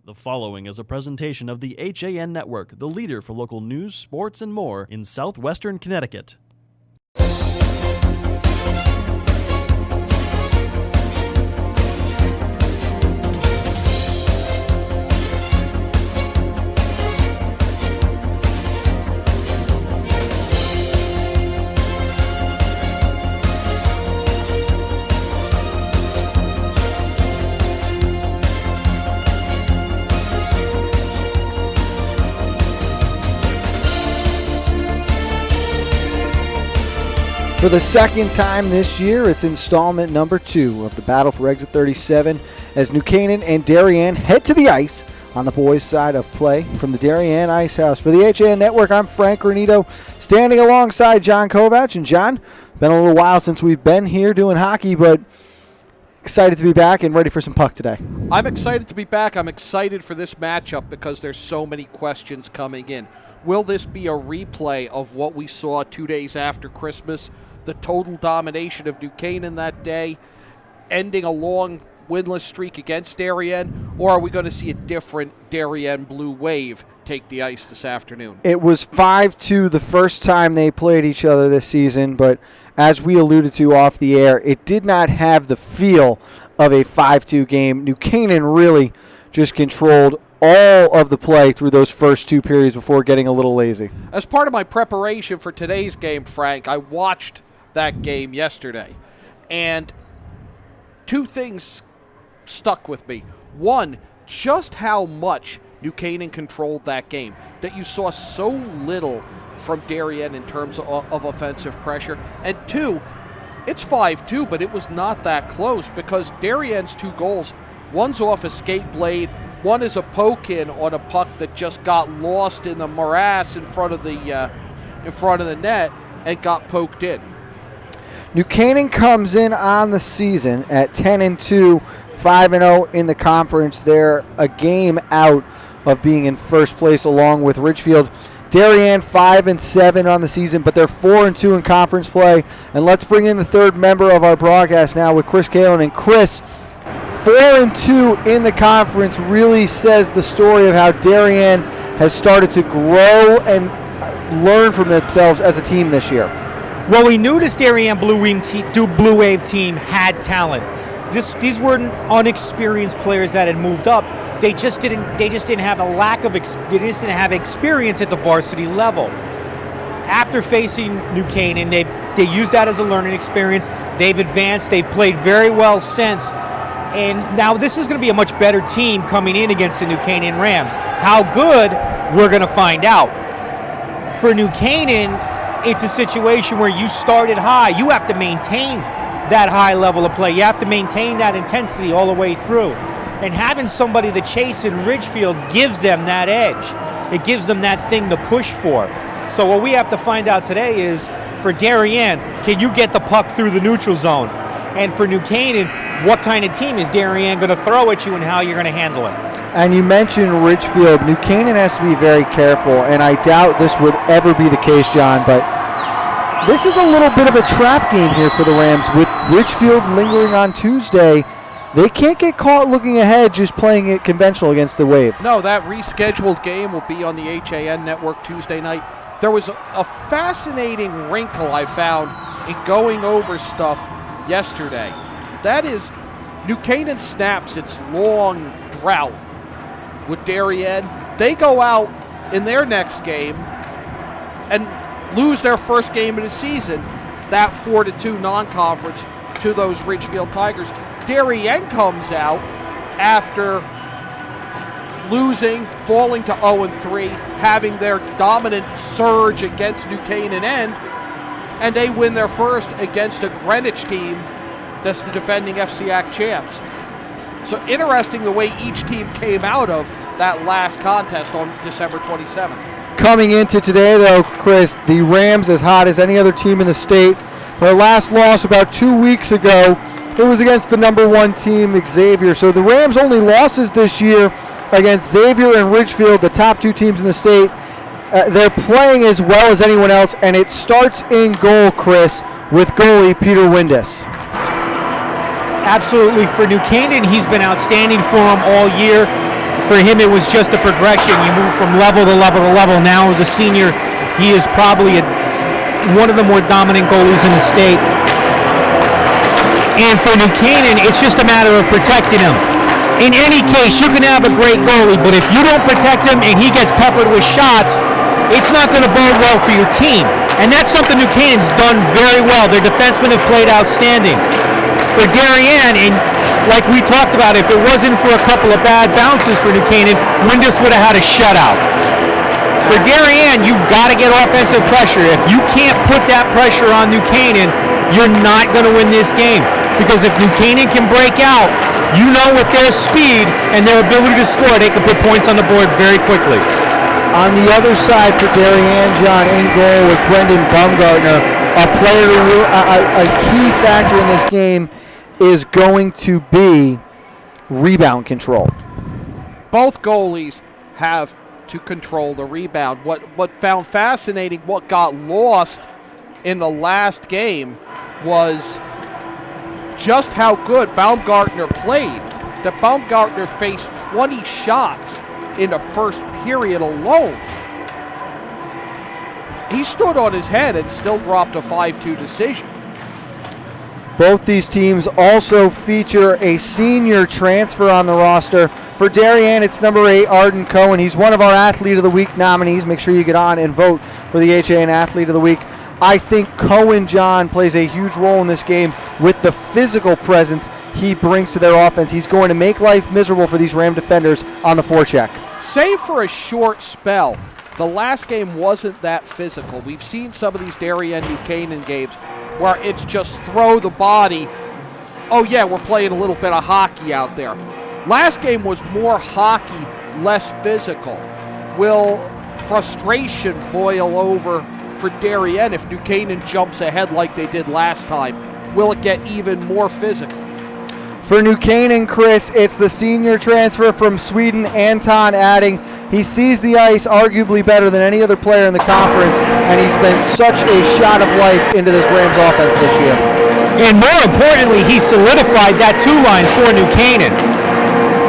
The following is a presentation of the HAN Network, the leader for local news, sports, and more in southwestern Connecticut. For the second time this year, it's installment number 2 of the Battle for Exit 37 as New Canaan and Darien head to the ice on the boys' side of play from the Darien Ice House. For the HAN Network, I'm Frank Renito, standing alongside John Kovac. And John, been a little while since we've been here doing hockey, but excited to be back and ready for some puck today. I'm excited to be back. I'm excited for this matchup because there's so many questions coming in. Will this be a replay of what we saw 2 days after Christmas? The total domination of New Canaan that day, ending a long winless streak against Darien, or are we going to see a different Darien Blue Wave take the ice this afternoon? It was 5-2 the first time they played each other this season, but as we alluded to off the air, it did not have the feel of a 5-2 game. New Canaan really just controlled all of the play through those first 2 periods before getting a little lazy. As part of my preparation for today's game, Frank, I watched that game yesterday, and 2 things stuck with me. One, just how much New Canaan controlled that game, that you saw so little from Darien in terms of offensive pressure. And 2, it's 5-2, but it was not that close because Darien's 2 goals, one's off a skate blade, one is a poke in on a puck that just got lost in the morass in front of the net and got poked in. New Canaan comes in on the season at 10-2, 5-0 in the conference. They're a game out of being in first place along with Ridgefield. Darien 5-7 on the season, but they're 4-2 in conference play. And let's bring in the third member of our broadcast now with Chris Kalen. And Chris, 4-2 in the conference really says the story of how Darien has started to grow and learn from themselves as a team this year. Well, we knew this Darien Blue Wave team had talent. These weren't unexperienced players that had moved up. They just didn't have experience at the varsity level. After facing New Canaan, they used that as a learning experience. They've advanced. They've played very well since. And now this is going to be a much better team coming in against the New Canaan Rams. How good, we're going to find out. For New Canaan, it's a situation where you started high. You have to maintain that high level of play. You have to maintain that intensity all the way through. And having somebody to chase in Ridgefield gives them that edge. It gives them that thing to push for. So what we have to find out today is, for Darien, can you get the puck through the neutral zone? And for New Canaan, what kind of team is Darien going to throw at you and how you're going to handle it? And you mentioned Ridgefield. New Canaan has to be very careful, and I doubt this would ever be the case, John, but this is a little bit of a trap game here for the Rams. With Ridgefield lingering on Tuesday, they can't get caught looking ahead just playing it conventional against the Wave. No, that rescheduled game will be on the HAN Network Tuesday night. There was a fascinating wrinkle I found in going over stuff yesterday. That is, New Canaan snaps its long drought with Darien. They go out in their next game and lose their first game of the season, that 4-2 non-conference to those Ridgefield Tigers. Darien comes out after losing, falling to 0-3, having their dominant surge against New Canaan end, and they win their first against a Greenwich team that's the defending FCAC champs. So interesting the way each team came out of that last contest on December 27th. Coming into today, though, Chris, the Rams as hot as any other team in the state. Their last loss about 2 weeks ago, it was against the number 1 team, Xavier. So the Rams' only losses this year against Xavier and Ridgefield, the top 2 teams in the state. They're playing as well as anyone else, and it starts in goal, Chris, with goalie Peter Windus. Absolutely. For New Canaan, he's been outstanding for them all year. For him, it was just a progression. You move from level to level to level. Now, as a senior, he is probably one of the more dominant goalies in the state. And for New Canaan, it's just a matter of protecting him. In any case, you can have a great goalie, but if you don't protect him and he gets peppered with shots, it's not going to bode well for your team. And that's something New Canaan's done very well. Their defensemen have played outstanding. For Darien, and like we talked about, if it wasn't for a couple of bad bounces for New Canaan, Windus would have had a shutout. For Darien, you've got to get offensive pressure. If you can't put that pressure on New Canaan, you're not going to win this game. Because if New Canaan can break out, you know with their speed and their ability to score, they can put points on the board very quickly. On the other side for Darien, John, in goal with Brendan Baumgartner, a player, a key factor in this game is going to be rebound control. Both goalies have to control the rebound. What found fascinating, what got lost in the last game was just how good Baumgartner played. That Baumgartner faced 20 shots in the first period alone. He stood on his head and still dropped a 5-2 decision. Both these teams also feature a senior transfer on the roster. For Darien, it's number 8, Arden Cohen. He's one of our Athlete of the Week nominees. Make sure you get on and vote for the HAN Athlete of the Week. I think Cohen, John, plays a huge role in this game with the physical presence he brings to their offense. He's going to make life miserable for these Ram defenders on the forecheck. Save for a short spell, the last game wasn't that physical. We've seen some of these Darien New Canaan games where it's just throw the body. Oh yeah, we're playing a little bit of hockey out there. Last game was more hockey, less physical. Will frustration boil over for Darien if New Canaan jumps ahead like they did last time? Will it get even more physical? For New Canaan, Chris, it's the senior transfer from Sweden, Anton Adding. He sees the ice arguably better than any other player in the conference, and he's been such a shot of life into this Rams offense this year. And more importantly, he solidified that 2-line for New Canaan.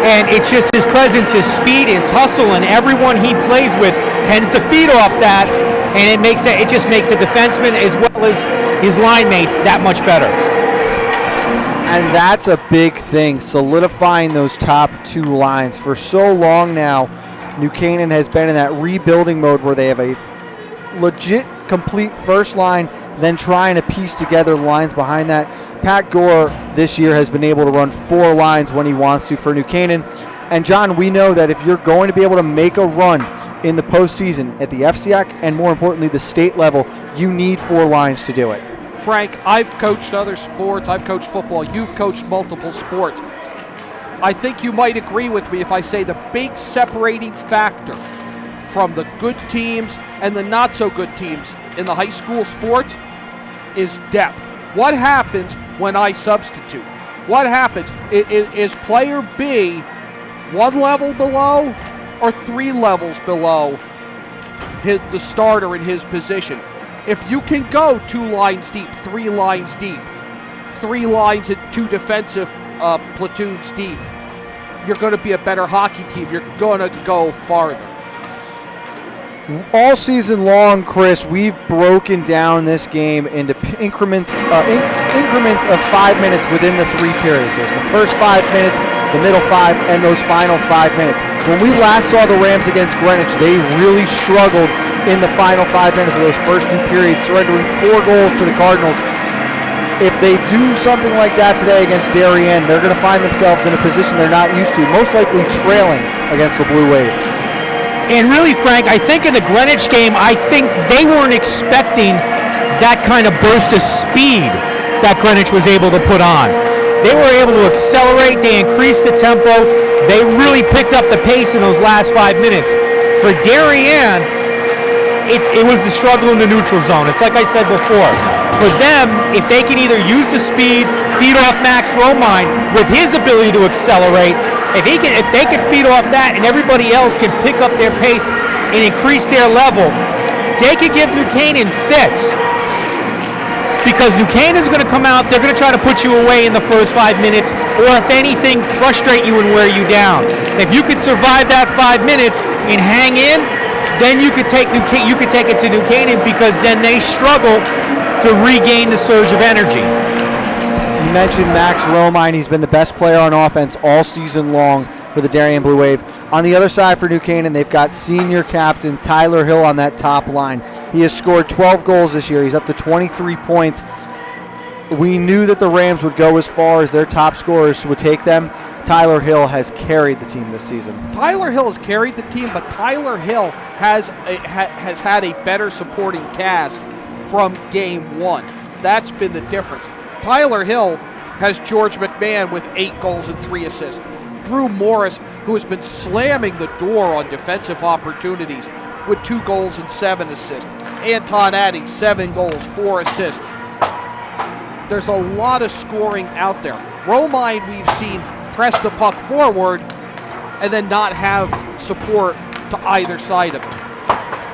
And it's just his presence, his speed, his hustle, and everyone he plays with tends to feed off that, and it just makes the defenseman as well as his line mates that much better. And that's a big thing, solidifying those top 2 lines. For so long now, New Canaan has been in that rebuilding mode where they have a legit, complete first line, then trying to piece together the lines behind that. Pat Gore this year has been able to run 4 lines when he wants to for New Canaan. And John, we know that if you're going to be able to make a run in the postseason at the FCIAC and more importantly the state level, you need 4 lines to do it. Frank, I've coached other sports. I've coached football. You've coached multiple sports. I think you might agree with me if I say the big separating factor from the good teams and the not so good teams in the high school sports is depth. What happens when I substitute? What happens? Is player B 1 level below or 3 levels below the starter in his position? If you can go 2 lines deep, 3 lines deep, 3 lines and 2 defensive platoons deep, you're going to be a better hockey team. You're going to go farther. All season long, Chris, we've broken down this game into increments of 5 minutes within the 3 periods. There's the first 5 minutes, the middle 5, and those final 5 minutes. When we last saw the Rams against Greenwich, they really struggled in the final 5 minutes of those first 2 periods, surrendering 4 goals to the Cardinals. If they do something like that today against Darien, they're going to find themselves in a position they're not used to, most likely trailing against the Blue Wave. And really, Frank, I think in the Greenwich game, I think they weren't expecting that kind of burst of speed that Greenwich was able to put on. They were able to accelerate, they increased the tempo, they really picked up the pace in those last 5 minutes. For Darien, it was the struggle in the neutral zone. It's like I said before. For them, if they can either use the speed, feed off Max Romine with his ability to accelerate, if they can feed off that and everybody else can pick up their pace and increase their level, they could give New Canaan fits. because New Canaan's going to come out, they're going to try to put you away in the first 5 minutes, or if anything, frustrate you and wear you down. If you could survive that 5 minutes and hang in, then you could take it to New Canaan, because then they struggle to regain the surge of energy. You mentioned Max Romine. He's been the best player on offense all season long for the Darien Blue Wave. On the other side for New Canaan, they've got senior captain Tyler Hill on that top line. He has scored 12 goals this year. He's up to 23 points. We knew that the Rams would go as far as their top scorers would take them. Tyler Hill has carried the team this season. Tyler Hill has carried the team, but Tyler Hill has had a better supporting cast from game one. That's been the difference. Tyler Hill has George McMahon with 8 goals and 3 assists. Drew Morris, who has been slamming the door on defensive opportunities, with 2 goals and 7 assists. Anton adding 7 goals, 4 assists. There's a lot of scoring out there. Romine, we've seen press the puck forward and then not have support to either side of it.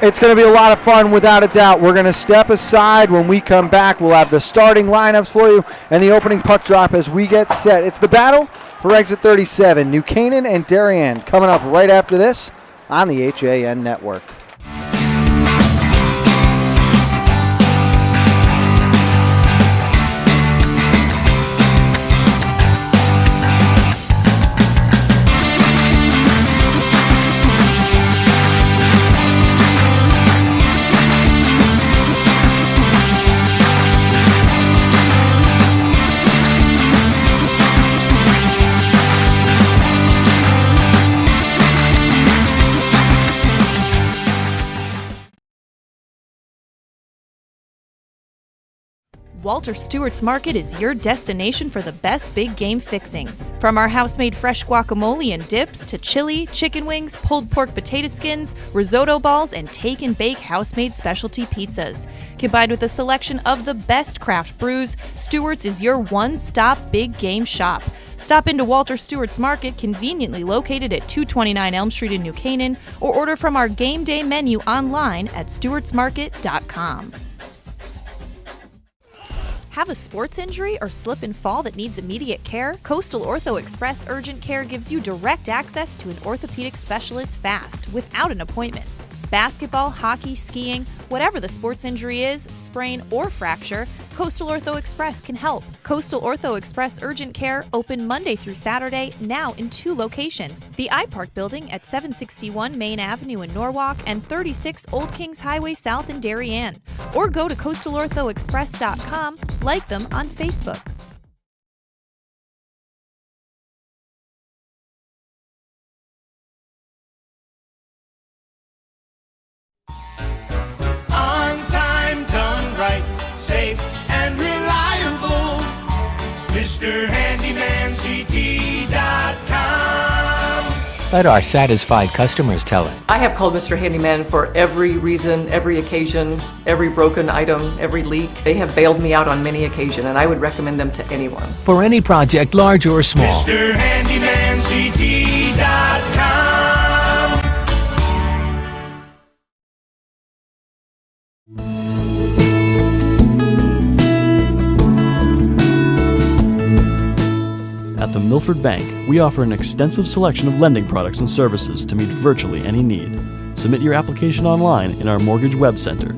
It's going to be a lot of fun, without a doubt. We're going to step aside. When we come back, we'll have the starting lineups for you and the opening puck drop as we get set. It's the battle for Exit 37. New Canaan and Darien coming up right after this on the HAN Network. Walter Stewart's Market is your destination for the best big game fixings. From our house-made fresh guacamole and dips to chili, chicken wings, pulled pork potato skins, risotto balls, and take-and-bake house-made specialty pizzas. Combined with a selection of the best craft brews, Stewart's is your one-stop big game shop. Stop into Walter Stewart's Market, conveniently located at 229 Elm Street in New Canaan, or order from our game day menu online at stewartsmarket.com. Have a sports injury or slip and fall that needs immediate care? Coastal Ortho Express Urgent Care gives you direct access to an orthopedic specialist fast, without an appointment. Basketball, hockey, skiing, whatever the sports injury is, sprain or fracture, Coastal Ortho Express can help. Coastal Ortho Express Urgent Care, open Monday through Saturday, now in 2 locations. The iPark Building at 761 Main Avenue in Norwalk and 36 Old Kings Highway South in Darien. Or go to coastalorthoexpress.com, like them on Facebook. MrHandymanCT.com. Let our satisfied customers tell it. I have called Mr. Handyman for every reason, every occasion, every broken item, every leak. They have bailed me out on many occasions, and I would recommend them to anyone. For any project, large or small. MrHandymanCT.com. At the Milford Bank, we offer an extensive selection of lending products and services to meet virtually any need. Submit your application online in our Mortgage Web Center.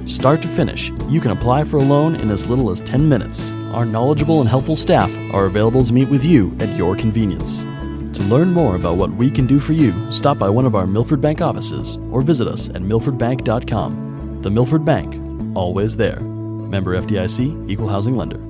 Start to finish, you can apply for a loan in as little as 10 minutes. Our knowledgeable and helpful staff are available to meet with you at your convenience. To learn more about what we can do for you, stop by one of our Milford Bank offices or visit us at milfordbank.com. The Milford Bank, always there. Member FDIC, Equal Housing Lender.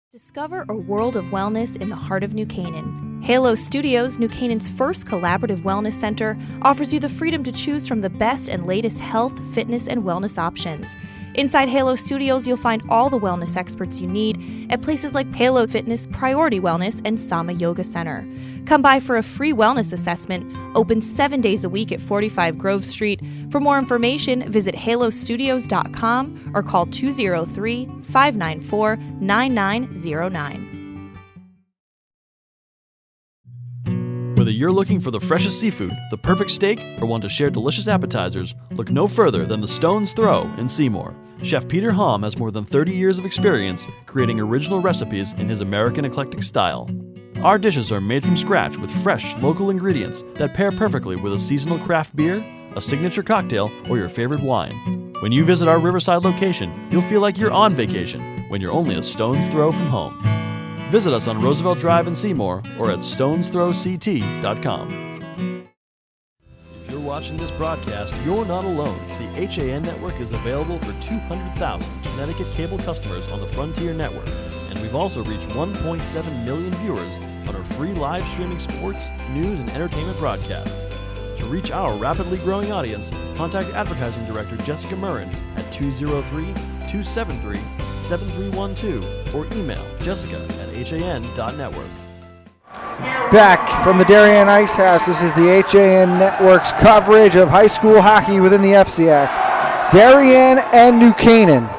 Discover a world of wellness in the heart of New Canaan. Halo Studios, New Canaan's first collaborative wellness center, offers you the freedom to choose from the best and latest health, fitness, and wellness options. Inside Halo Studios, you'll find all the wellness experts you need at places like Halo Fitness, Priority Wellness, and Sama Yoga Center. Come by for a free wellness assessment, open 7 days a week at 45 Grove Street. For more information, visit halostudios.com or call 203-594-9909. Whether you're looking for the freshest seafood, the perfect steak, or want to share delicious appetizers, look no further than the Stone's Throw in Seymour. Chef Peter Hom has more than 30 years of experience creating original recipes in his American eclectic style. Our dishes are made from scratch with fresh, local ingredients that pair perfectly with a seasonal craft beer, a signature cocktail, or your favorite wine. When you visit our Riverside location, you'll feel like you're on vacation when you're only a stone's throw from home. Visit us on Roosevelt Drive in Seymour or at StonesThrowCT.com. If you're watching this broadcast, you're not alone. The HAN network is available for 200,000 Connecticut cable customers on the Frontier Network, and we've also reached 1.7 million viewers on our free live streaming sports, news, and entertainment broadcasts. To reach our rapidly growing audience, contact Advertising Director Jessica Murrin at 203-273-7312 or email jessica@han.network. Back from the Darien Ice House, this is the HAN Network's coverage of high school hockey within the FCAC. Darien and New Canaan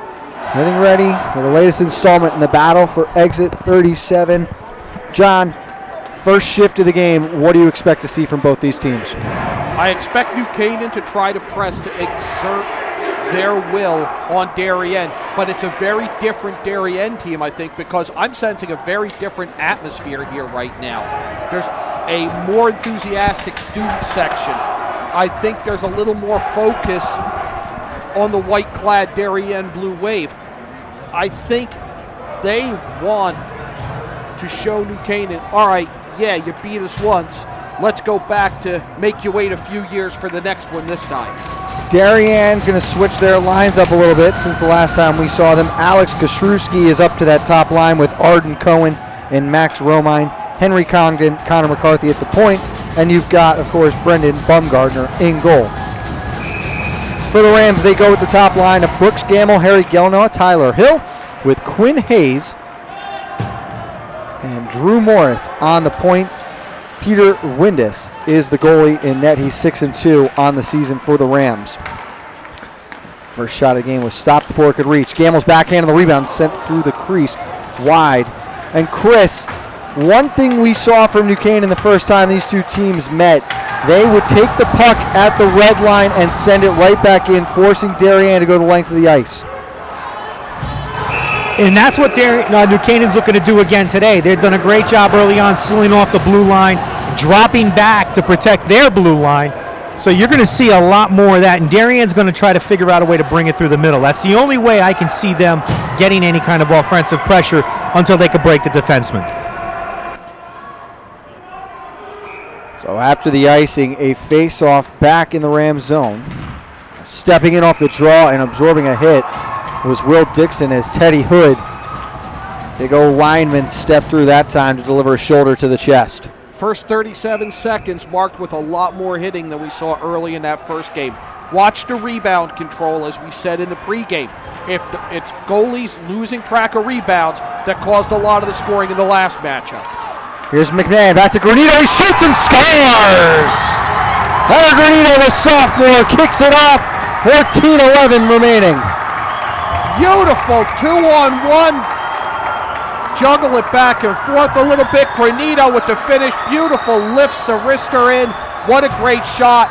getting ready for the latest installment in the battle for exit 37. John, first shift of the game, what do you expect to see from both these teams? I expect New Canaan to try to press to exert their will on Darien, but it's a very different Darien team, I think, because I'm sensing a very different atmosphere here right now. There's a more enthusiastic student section. I think there's a little more focus on the white-clad Darien Blue Wave. I think they want to show New Canaan, all right, yeah, you beat us once. Let's go back to make you wait a few years for the next one this time. Darien going to switch their lines up a little bit since the last time we saw them. Alex Kostrewski is up to that top line with Arden Cohen and Max Romine, Henry Congdon, Connor McCarthy at the point, and you've got, of course, Brendan Bumgardner in goal. For the Rams, they go with the top line of Brooks Gamble, Harry Gelnaw, Tyler Hill, with Quinn Hayes and Drew Morris on the point. Peter Windus is the goalie in net. He's 6-2 on the season for the Rams. First shot of the game was stopped before it could reach. Gamble's backhand on the rebound, sent through the crease wide. And Chris, one thing we saw from New Canaan the first time these two teams met, they would take the puck at the red line and send it right back in, forcing Darien to go the length of the ice. And that's what New Canaan's looking to do again today. They've done a great job early on sealing off the blue line, dropping back to protect their blue line. So you're going to see a lot more of that, and Darien's going to try to figure out a way to bring it through the middle. That's the only way I can see them getting any kind of offensive pressure until they can break the defenseman. So after the icing, a face-off back in the Rams zone. Stepping in off the draw and absorbing a hit was Will Dixon as Teddy Hood. Big old lineman stepped through that time to deliver a shoulder to the chest. First 37 seconds marked with a lot more hitting than we saw early in that first game. Watch the rebound control, as we said in the pregame. If it's goalies losing track of rebounds that caused a lot of the scoring in the last matchup. Here's McMahon, back to Granito, he shoots and scores! Hunter Granito, the sophomore, kicks it off, 14-11 remaining. Beautiful 2-on-1. Juggle it back and forth a little bit. Granito with the finish. Beautiful, lifts the wrister in. What a great shot.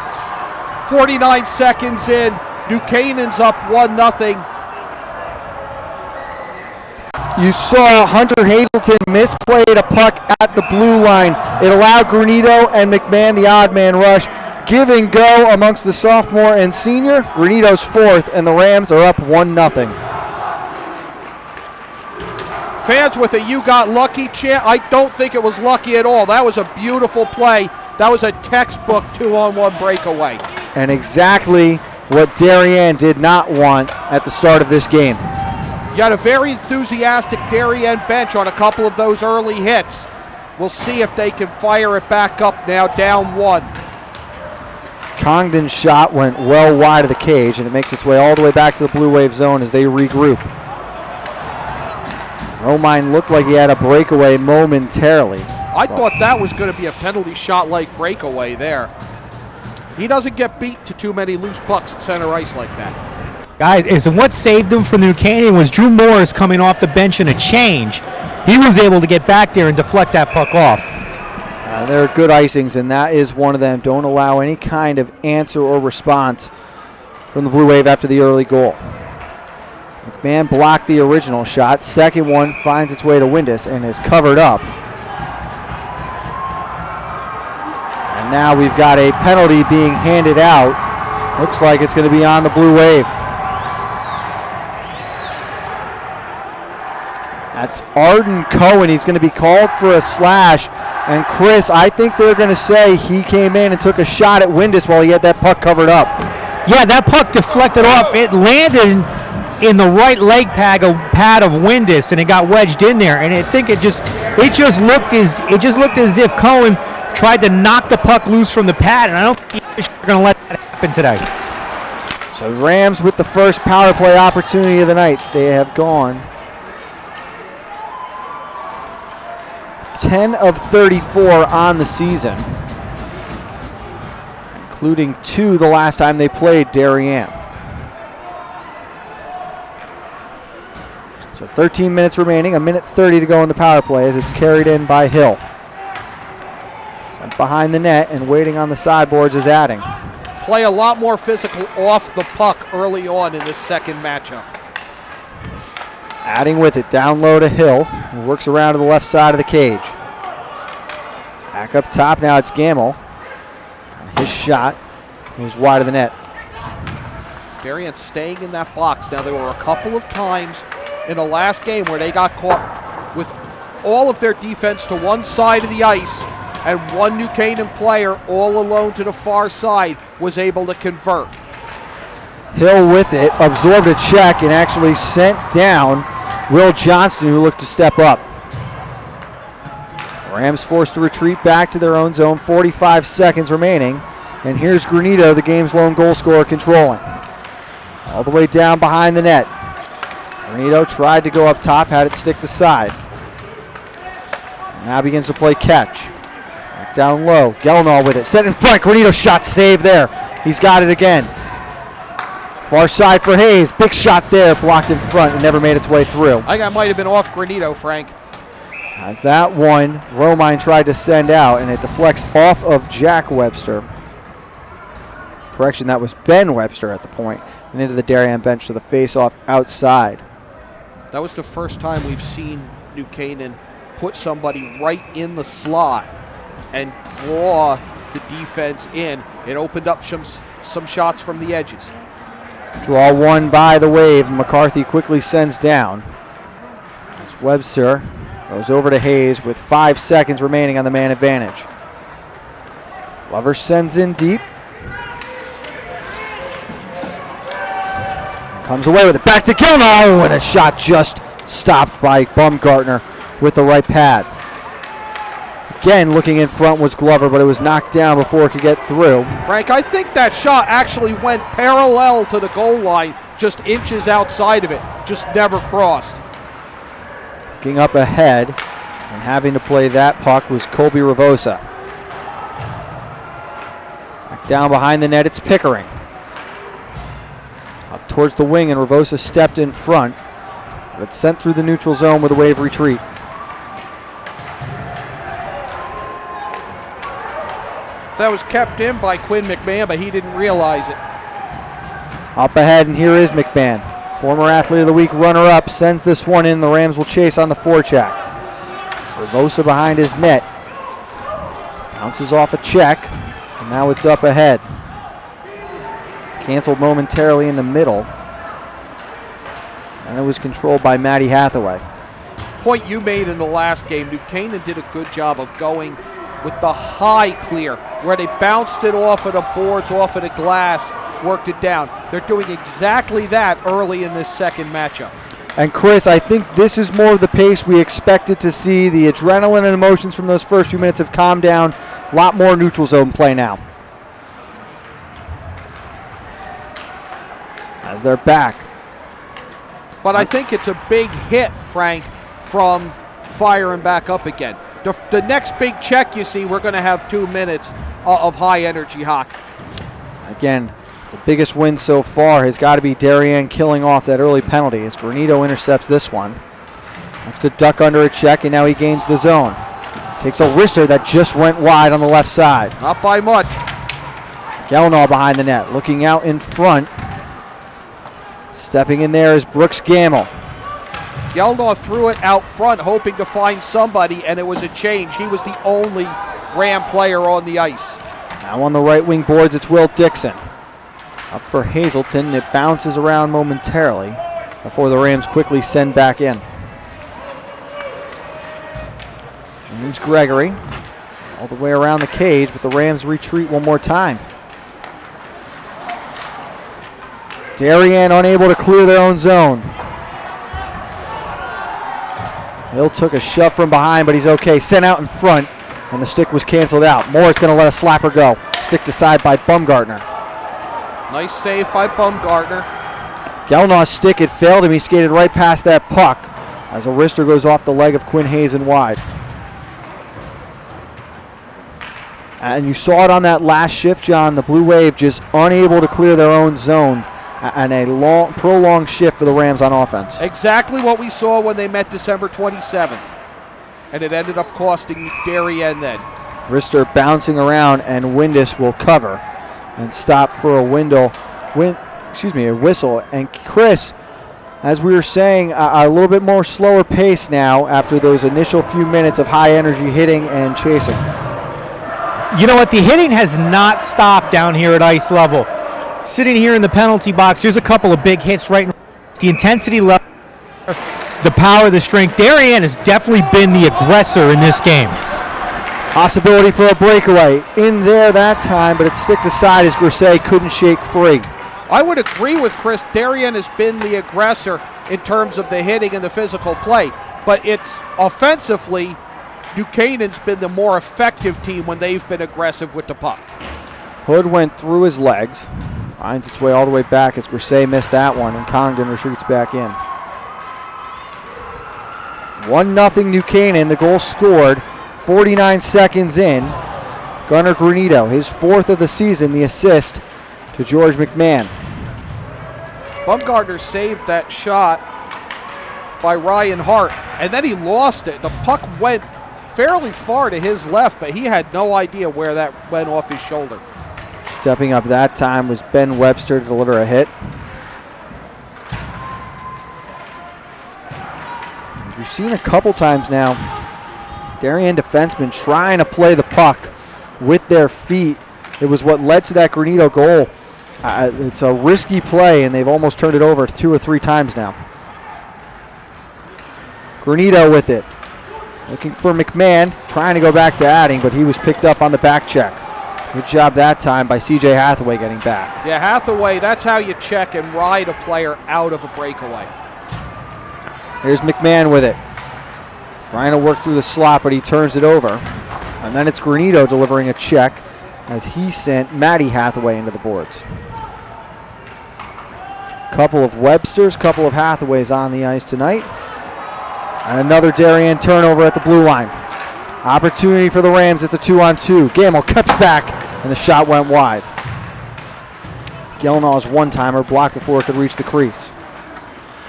49 seconds in. New Canaan's up 1-0. You saw Hunter Hazelton misplayed a puck at the blue line. It allowed Granito and McMahon the odd man rush. Give and go amongst the sophomore and senior. Granito's fourth, and the Rams are up 1-0. Fans with a "you got lucky" chant. I don't think it was lucky at all. That was a beautiful play. That was a textbook 2-on-1 breakaway. And exactly what Darien did not want at the start of this game. You had a very enthusiastic Darien bench on a couple of those early hits. We'll see if they can fire it back up now, down 1. Congdon's shot went well wide of the cage, and it makes its way all the way back to the Blue Wave zone as they regroup. Romine looked like he had a breakaway momentarily. I thought that was going to be a penalty shot like breakaway there. He doesn't get beat to too many loose pucks at center ice like that. Guys, and what saved them from New Canaan was Drew Morris coming off the bench in a change. He was able to get back there and deflect that puck off. There are good icings, and that is one of them. Don't allow any kind of answer or response from the Blue Wave after the early goal. McMahon blocked the original shot. Second one finds its way to Windus and is covered up. And now we've got a penalty being handed out. Looks like it's going to be on the Blue Wave. That's Arden Cohen. He's going to be called for a slash. And Chris, I think they're going to say he came in and took a shot at Windus while he had that puck covered up. Yeah, that puck deflected off. It landed in the right leg pad of Windus, and it got wedged in there. And I think it just looked as if Cohen tried to knock the puck loose from the pad, and I don't think they're going to let that happen today. So Rams with the first power play opportunity of the night. They have gone 10 of 34 on the season, including 2 the last time they played Darien. So 13 minutes remaining, a minute 30 to go in the power play as it's carried in by Hill. Sent behind the net and waiting on the sideboards is Adding. Play a lot more physical off the puck early on in this second matchup. Adding with it, down low to Hill, who works around to the left side of the cage. Back up top, now it's Gamble. His shot goes wide of the net. Darien staying in that box. Now, there were a couple of times in the last game where they got caught with all of their defense to one side of the ice, and one New Canaan player all alone to the far side was able to convert. Hill with it, absorbed a check, and actually sent down Will Johnston, who looked to step up. Rams forced to retreat back to their own zone, 45 seconds remaining. And here's Granito, the game's lone goal scorer, controlling. All the way down behind the net. Granito tried to go up top, had it stick to side. Now begins to play catch. Back down low, Gelnall with it, set in front, Granito shot saved there. He's got it again. Far side for Hayes, big shot there, blocked in front and never made its way through. I think that might have been off Granito, Frank. As that one, Romine tried to send out, and it deflects off of Jack Webster. Correction, that was Ben Webster at the point, and into the Darien bench, so the face-off outside. That was the first time we've seen New Canaan put somebody right in the slot and draw the defense in. It opened up some shots from the edges. Draw one by the Wave. McCarthy quickly sends down. As Webster goes over to Hayes with 5 seconds remaining on the man advantage. Glover sends in deep. Comes away with it. Back to Gilno, and a shot just stopped by Bumgartner with the right pad. Again, looking in front was Glover, but it was knocked down before it could get through. Frank, I think that shot actually went parallel to the goal line, just inches outside of it, just never crossed. Looking up ahead and having to play that puck was Colby Ravosa. Back down behind the net, it's Pickering. Up towards the wing, and Ravosa stepped in front, but it's sent through the neutral zone with a Wave retreat. That was kept in by Quinn McMahon, but he didn't realize it. Up ahead, and here is McMahon. Former Athlete of the Week runner-up sends this one in. The Rams will chase on the forecheck. Ravosa behind his net. Bounces off a check, and now it's up ahead. Canceled momentarily in the middle. And it was controlled by Matty Hathaway. Point you made in the last game, New Canaan did a good job of going with the high clear, where they bounced it off of the boards, off of the glass, worked it down. They're doing exactly that early in this second matchup. And Chris, I think this is more of the pace we expected to see. The adrenaline and emotions from those first few minutes have calmed down. A lot more neutral zone play now. As they're back. But I think it's a big hit, Frank, from firing back up again. The next big check you see, we're going to have 2 minutes of high-energy hockey. Again, the biggest win so far has got to be Darien killing off that early penalty as Granito intercepts this one. Looks to duck under a check, and now he gains the zone. Takes a wrister that just went wide on the left side. Not by much. Gelnaw behind the net, looking out in front. Stepping in there is Brooks Gamble. Gelnaw threw it out front, hoping to find somebody, and it was a change. He was the only Ram player on the ice. Now on the right wing boards, it's Will Dixon. Up for Hazelton, it bounces around momentarily before the Rams quickly send back in. James Gregory all the way around the cage, but the Rams retreat one more time. Darien unable to clear their own zone. Hill took a shove from behind, but he's okay. Sent out in front, and the stick was canceled out. Moore's going to let a slapper go. Sticked aside by Bumgartner. Nice save by Bumgartner. Gelnaw's stick had failed him. He skated right past that puck as a wrister goes off the leg of Quinn Hayes and wide. And you saw it on that last shift, John. The Blue Wave just unable to clear their own zone, and a long, prolonged shift for the Rams on offense. Exactly what we saw when they met December 27th. And it ended up costing Darien then. Wrister bouncing around, and Windus will cover and stop for a whistle. And Chris, as we were saying, a little bit more slower pace now after those initial few minutes of high energy hitting and chasing. You know what? The hitting has not stopped down here at ice level. Sitting here in the penalty box, there's a couple of big hits right. The intensity level, the power, the strength. Darien has definitely been the aggressor in this game. Possibility for a breakaway in there that time, but it's sticked aside as Grisey couldn't shake free. I would agree with Chris. Darien has been the aggressor in terms of the hitting and the physical play, but it's offensively, New Canaan's been the more effective team when they've been aggressive with the puck. Hood went through his legs, finds its way all the way back as Grisey missed that one, and Congdon retreats back in. 1-0 New Canaan, the goal scored 49 seconds in. Gunnar Granito, his 4th of the season, the assist to George McMahon. Bumgartner saved that shot by Ryan Hart, and then he lost it. The puck went fairly far to his left, but he had no idea where that went off his shoulder. Stepping up that time was Ben Webster to deliver a hit. As we've seen a couple times now, Darien defensemen trying to play the puck with their feet. It was what led to that Granito goal. It's a risky play, and they've almost turned it over 2 or 3 times now. Granito with it. Looking for McMahon, trying to go back to adding, but he was picked up on the back check. Good job that time by C.J. Hathaway getting back. Yeah, Hathaway, that's how you check and ride a player out of a breakaway. Here's McMahon with it. Trying to work through the slot, but he turns it over. And then it's Granito delivering a check as he sent Matty Hathaway into the boards. Couple of Websters, couple of Hathaways on the ice tonight. And another Darien turnover at the blue line. Opportunity for the Rams. It's a 2-on-2. Gamble cuts back, and the shot went wide. Gelnaw's one-timer blocked before it could reach the crease.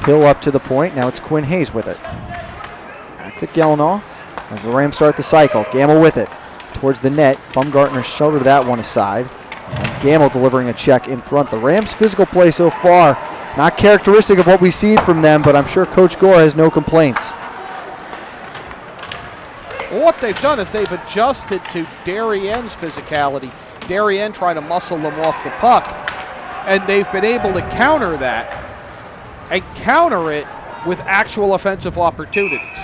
Hill up to the point. Now it's Quinn Hayes with it. Back to Gelnaw as the Rams start the cycle. Gamble with it towards the net. Bumgartner shouldered that one aside. And Gamble delivering a check in front. The Rams' physical play so far, not characteristic of what we've seen from them, but I'm sure Coach Gore has no complaints. Well, what they've done is they've adjusted to Darien's physicality. Darien trying to muscle them off the puck, and they've been able to counter that and counter it with actual offensive opportunities.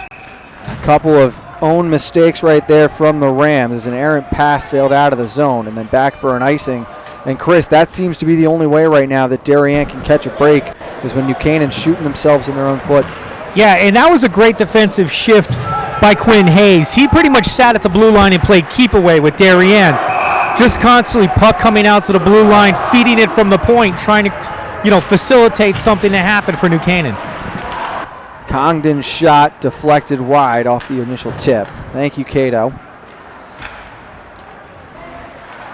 A couple of own mistakes right there from the Rams as an errant pass sailed out of the zone and then back for an icing. And Chris, that seems to be the only way right now that Darien can catch a break is when New Canaan's shooting themselves in their own foot. Yeah, and that was a great defensive shift by Quinn Hayes. He pretty much sat at the blue line and played keep away with Darien. Just constantly puck coming out to the blue line, feeding it from the point, trying to, facilitate something to happen for New Canaan. Congdon's shot deflected wide off the initial tip. Thank you, Cato.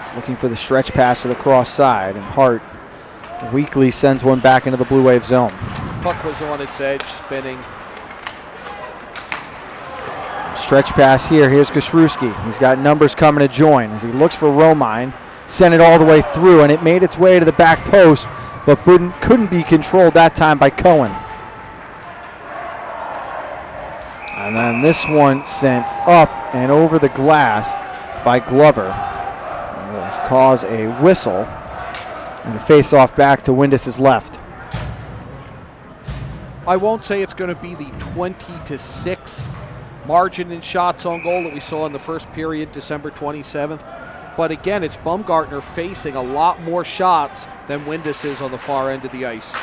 He's looking for the stretch pass to the cross side, and Hart weakly sends one back into the Blue Wave zone. Puck was on its edge, spinning. Stretch pass here. Here's Kosrewski. He's got numbers coming to join as he looks for Romine. Sent it all the way through, and it made its way to the back post, but couldn't be controlled that time by Cohen. And then this one sent up and over the glass by Glover. It will cause a whistle and a face-off back to Windus's left. I won't say it's going to be the 20-6 margin in shots on goal that we saw in the first period, December 27th. But again, it's Bumgarner facing a lot more shots than Windus is on the far end of the ice.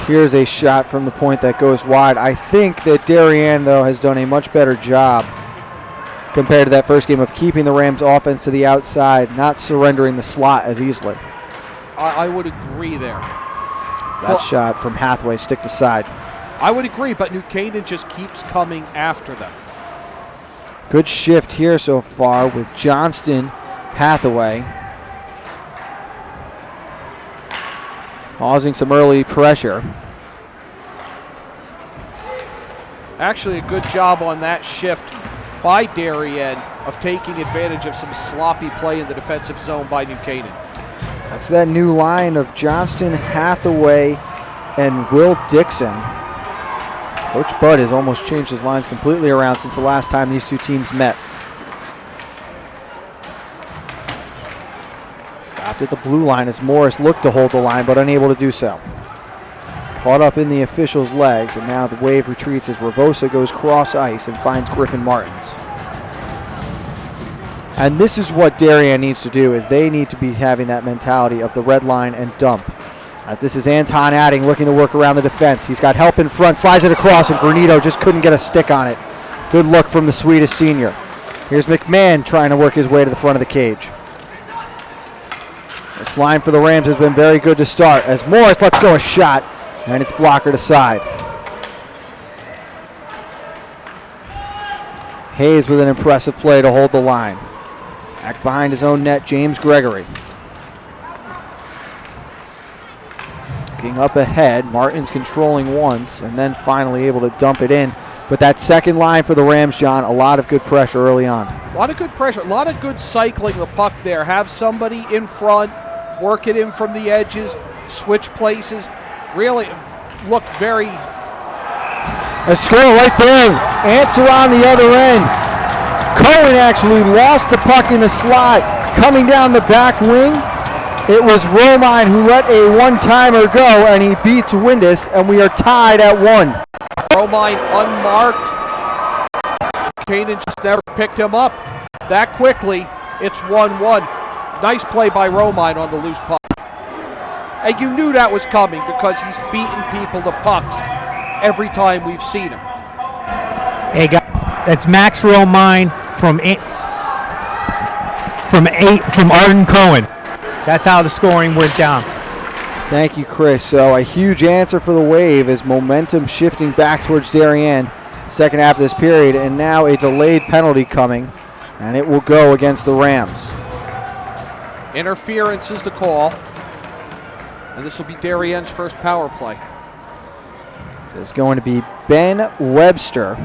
Here's a shot from the point that goes wide. I think that Darien, though, has done a much better job compared to that first game of keeping the Rams' offense to the outside, not surrendering the slot as easily. I would agree there. So that shot from Hathaway, stick to side. I would agree, but New Canaan just keeps coming after them. Good shift here so far with Johnston, Hathaway, causing some early pressure. Actually, a good job on that shift by Darien of taking advantage of some sloppy play in the defensive zone by New Canaan. That's that new line of Johnston, Hathaway, and Will Dixon. Coach Bud has almost changed his lines completely around since the last time these two teams met. Stopped at the blue line as Morris looked to hold the line, but unable to do so. Caught up in the official's legs, and now the Wave retreats as Ravosa goes cross ice and finds Griffin Martins. And this is what Darien needs to do, is they need to be having that mentality of the red line and dump. As this is Anton Adding looking to work around the defense. He's got help in front, slides it across, and Granito just couldn't get a stick on it. Good look from the Swedish senior. Here's McMahon trying to work his way to the front of the cage. This line for the Rams has been very good to start as Morris lets go a shot, and it's blockered aside. Hayes with an impressive play to hold the line. Back behind his own net, James Gregory. Looking up ahead, Martin's controlling once and then finally able to dump it in. But that second line for the Rams, John, a lot of good pressure early on. A lot of good pressure, a lot of good cycling the puck there. Have somebody in front, work it in from the edges, switch places. Really looked very... A score right there. Answer on the other end. Cohen actually lost the puck in the slot. Coming down the back wing, it was Romine who let a one-timer go, and he beats Windus, and we are tied at 1. Romine unmarked. Canaan just never picked him up that quickly. It's 1-1. Nice play by Romine on the loose puck. And you knew that was coming because he's beaten people to pucks every time we've seen him. Hey guys, that's Max Romine from Arden Cohen. That's how the scoring went down. Thank you, Chris. So a huge answer for the Wave as momentum shifting back towards Darien second half of this period, and now a delayed penalty coming, and it will go against the Rams. Interference is the call, and this will be Darien's first power play. It is going to be Ben Webster.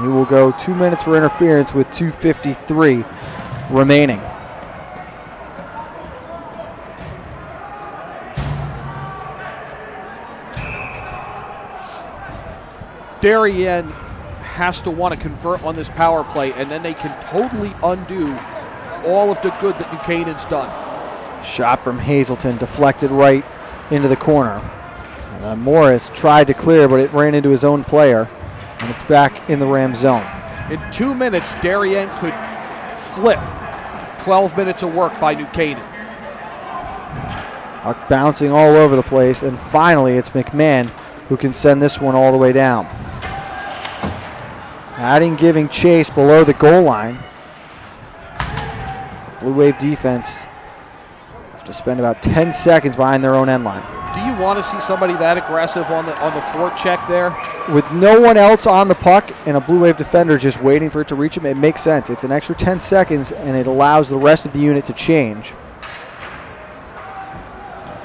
He will go 2 minutes for interference with 2:53 remaining. Darien has to want to convert on this power play, and then they can totally undo all of the good that New Canaan's done. Shot from Hazelton, deflected right into the corner. And Morris tried to clear, but it ran into his own player, and it's back in the Rams zone. In 2 minutes, Darien could flip 12 minutes of work by New Canaan. Puck bouncing all over the place, and finally it's McMahon who can send this one all the way down. Adding giving chase below the goal line. As the Blue Wave defense have to spend about 10 seconds behind their own end line. Do you want to see somebody that aggressive on the forecheck there? With no one else on the puck and a Blue Wave defender just waiting for it to reach him, it makes sense. It's an extra 10 seconds, and it allows the rest of the unit to change.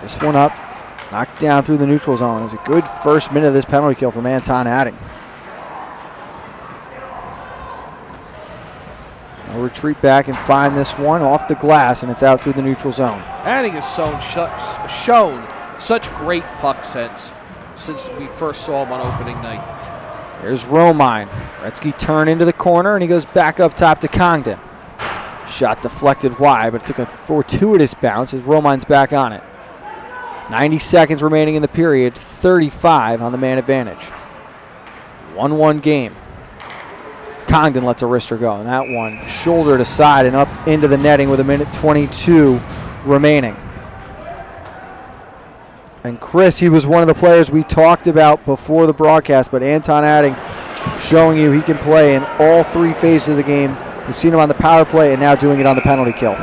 This one up, knocked down through the neutral zone. It's a good first minute of this penalty kill from Anton Adding. retreat back and find this one off the glass, and it's out through the neutral zone. Adding has shown such great puck sense since we first saw him on opening night. There's Romine. Gretzky turn into the corner, and he goes back up top to Congdon. Shot deflected wide, but it took a fortuitous bounce as Romine's back on it. 90 seconds remaining in the period, 35 on the man advantage. 1-1 game. Congdon lets a wrister go, and that one shouldered aside and up into the netting with 1:22 remaining. And Chris, he was one of the players we talked about before the broadcast, but Anton Adding showing you he can play in all three phases of the game. We've seen him on the power play and now doing it on the penalty kill.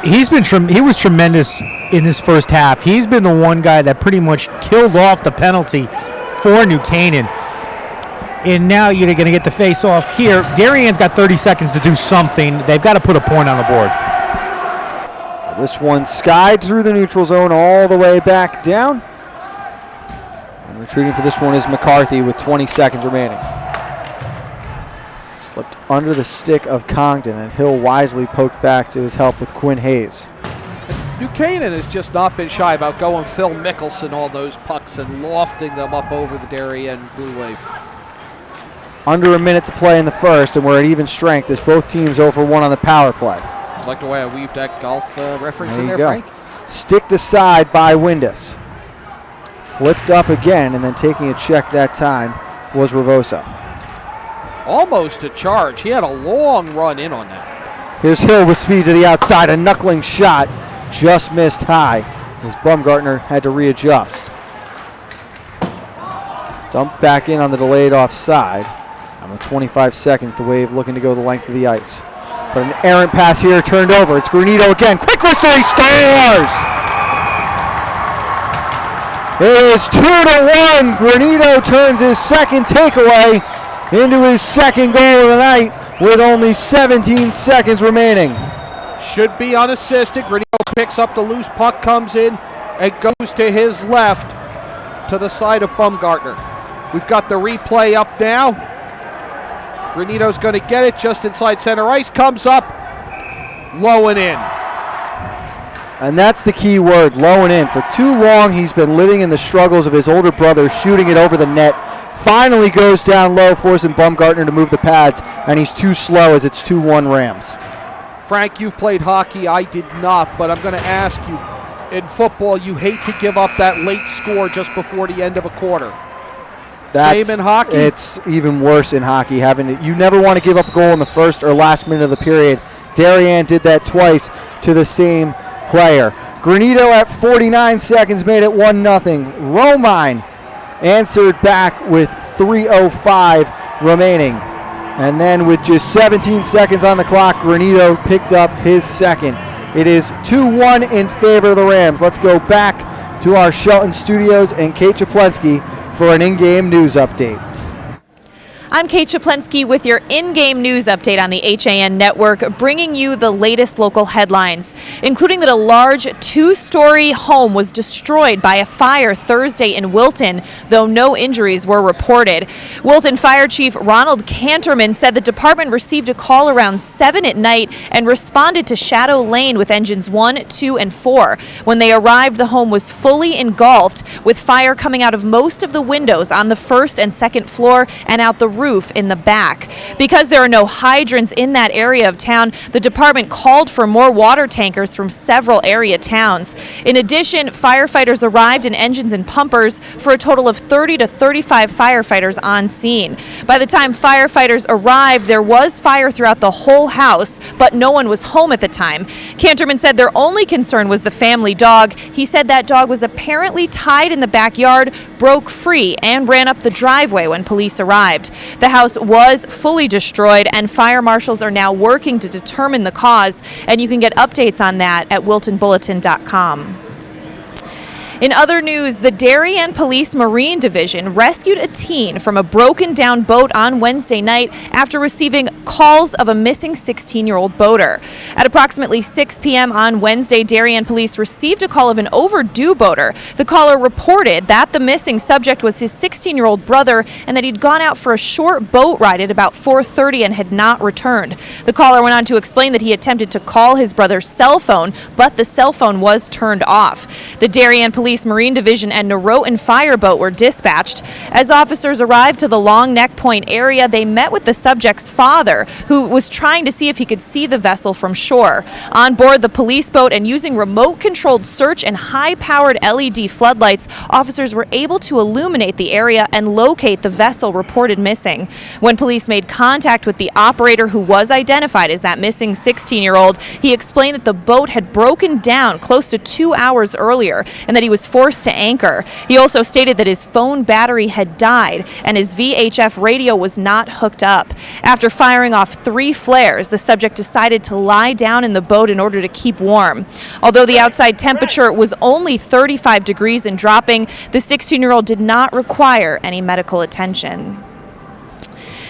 He was tremendous in this first half. He's been the one guy that pretty much killed off the penalty for New Canaan. And now you're going to get the face off here. Darien's got 30 seconds to do something. They've got to put a point on the board. This one skied through the neutral zone all the way back down. And retreating for this one is McCarthy with 20 seconds remaining. Slipped under the stick of Congdon, and Hill wisely poked back to his help with Quinn Hayes. New Canaan has just not been shy about going Phil Mickelson all those pucks and lofting them up over the Darien Blue Wave. Under a minute to play in the first, and we're at even strength as both teams 0 for 1 on the power play. I like the way I weaved that golf reference There in you there, go. Frank. Sticked aside by Windus. Flipped up again, and then taking a check that time was Ravosa. Almost a charge. He had a long run in on that. Here's Hill with speed to the outside. A knuckling shot just missed high as Bumgartner had to readjust. Dumped back in on the delayed offside. And with 25 seconds, the Wave looking to go the length of the ice. But an errant pass here turned over. It's Granito again. Quick wrister, he scores! It is 2-1. Granito turns his second takeaway into his second goal of the night with only 17 seconds remaining. Should be unassisted. Granito picks up the loose puck, comes in, and goes to his left to the side of Bumgartner. We've got the replay up now. Granito's going to get it just inside center ice, comes up, low and in. And that's the key word, low and in. For too long, he's been living in the struggles of his older brother, shooting it over the net. Finally goes down low, forcing Bumgartner to move the pads, and he's too slow as it's 2-1 Rams. Frank, you've played hockey. I did not, but I'm going to ask you, in football, you hate to give up that late score just before the end of a quarter. Same in hockey? It's even worse in hockey. You never want to give up a goal in the first or last minute of the period. Darien did that twice to the same player. Granito at 49 seconds made it 1-0. Romine answered back with 3:05 remaining. And then with just 17 seconds on the clock, Granito picked up his second. It is 2-1 in favor of the Rams. Let's go back to our Shelton studios and Kate Chaplensky for an in-game news update. I'm Kate Chaplensky with your in-game news update on the HAN network, bringing you the latest local headlines, including that a large 2-story home was destroyed by a fire Thursday in Wilton, though no injuries were reported. Wilton Fire Chief Ronald Canterman said the department received a call around 7 at night and responded to Shadow Lane with engines 1, 2, and 4. When they arrived, the home was fully engulfed, with fire coming out of most of the windows on the first and second floor and out the roof in the back. Because there are no hydrants in that area of town, the department called for more water tankers from several area towns. In addition, firefighters arrived in engines and pumpers for a total of 30 to 35 firefighters on scene. By the time firefighters arrived, there was fire throughout the whole house, but no one was home at the time. Canterman said their only concern was the family dog. He said that dog was apparently tied in the backyard, broke free, and ran up the driveway when police arrived. The house was fully destroyed, and fire marshals are now working to determine the cause, and you can get updates on that at wiltonbulletin.com. In other news, the Darien Police Marine Division rescued a teen from a broken-down boat on Wednesday night after receiving calls of a missing 16-year-old boater. At approximately 6 p.m. on Wednesday, Darien police received a call of an overdue boater. The caller reported that the missing subject was his 16-year-old brother and that he'd gone out for a short boat ride at about 4:30 and had not returned. The caller went on to explain that he attempted to call his brother's cell phone, but the cell phone was turned off. The Darien Police Marine Division and Norotan Fireboat were dispatched. As officers arrived to the Long Neck Point area, they met with the subject's father, who was trying to see if he could see the vessel from shore. On board the police boat and using remote-controlled search and high-powered LED floodlights, officers were able to illuminate the area and locate the vessel reported missing. When police made contact with the operator, who was identified as that missing 16-year-old, he explained that the boat had broken down close to 2 hours earlier and that he was forced to anchor. He also stated that his phone battery had died and his VHF radio was not hooked up. After firing off 3 flares, the subject decided to lie down in the boat in order to keep warm. Although the outside temperature was only 35 degrees and dropping, the 16-year-old did not require any medical attention.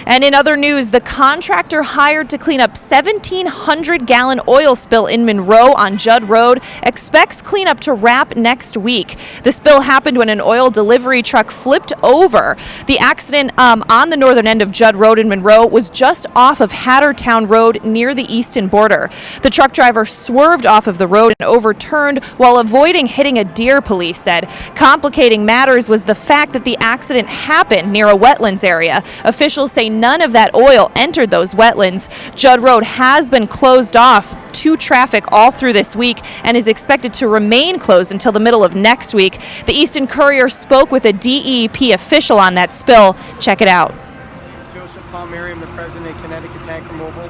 And in other news, the contractor hired to clean up 1,700-gallon oil spill in Monroe on Judd Road expects cleanup to wrap next week. The spill happened when an oil delivery truck flipped over. The accident on the northern end of Judd Road in Monroe was just off of Hattertown Road near the eastern border. The truck driver swerved off of the road and overturned while avoiding hitting a deer, police said. Complicating matters was the fact that the accident happened near a wetlands area. Officials say none of that oil entered those wetlands. Judd Road has been closed off to traffic all through this week and is expected to remain closed until the middle of next week. The Eastern Courier spoke with a DEP official on that spill. Check it out. It's Joseph Palmieri. I'm the president of Connecticut Tank Removal.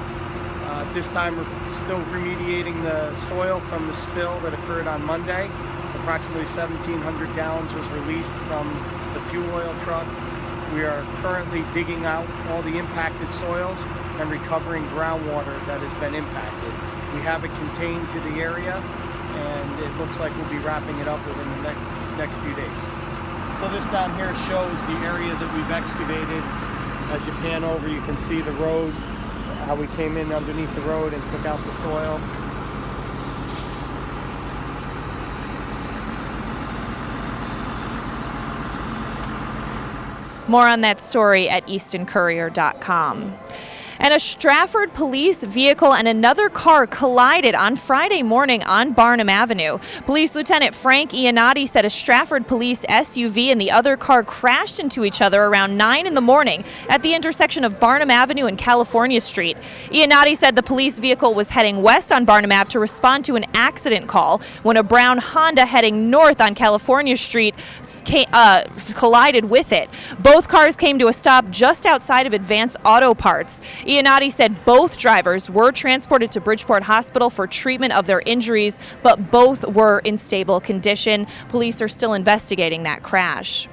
At this time, we're still remediating the soil from the spill that occurred on Monday. Approximately 1,700 gallons was released from the fuel oil truck. We are currently digging out all the impacted soils and recovering groundwater that has been impacted. We have it contained to the area, and it looks like we'll be wrapping it up within the next few days. So this down here shows the area that we've excavated. As you pan over, you can see the road, how we came in underneath the road and took out the soil. More on that story at eastoncourier.com. And a Stratford police vehicle and another car collided on Friday morning on Barnum Avenue. Police Lieutenant Frank Iannotti said a Stratford police SUV and the other car crashed into each other around 9 in the morning at the intersection of Barnum Avenue and California Street. Iannotti said the police vehicle was heading west on Barnum Ave to respond to an accident call when a brown Honda heading north on California Street collided with it. Both cars came to a stop just outside of Advance Auto Parts. Iannotti said both drivers were transported to Bridgeport Hospital for treatment of their injuries, but both were in stable condition. Police are still investigating that crash.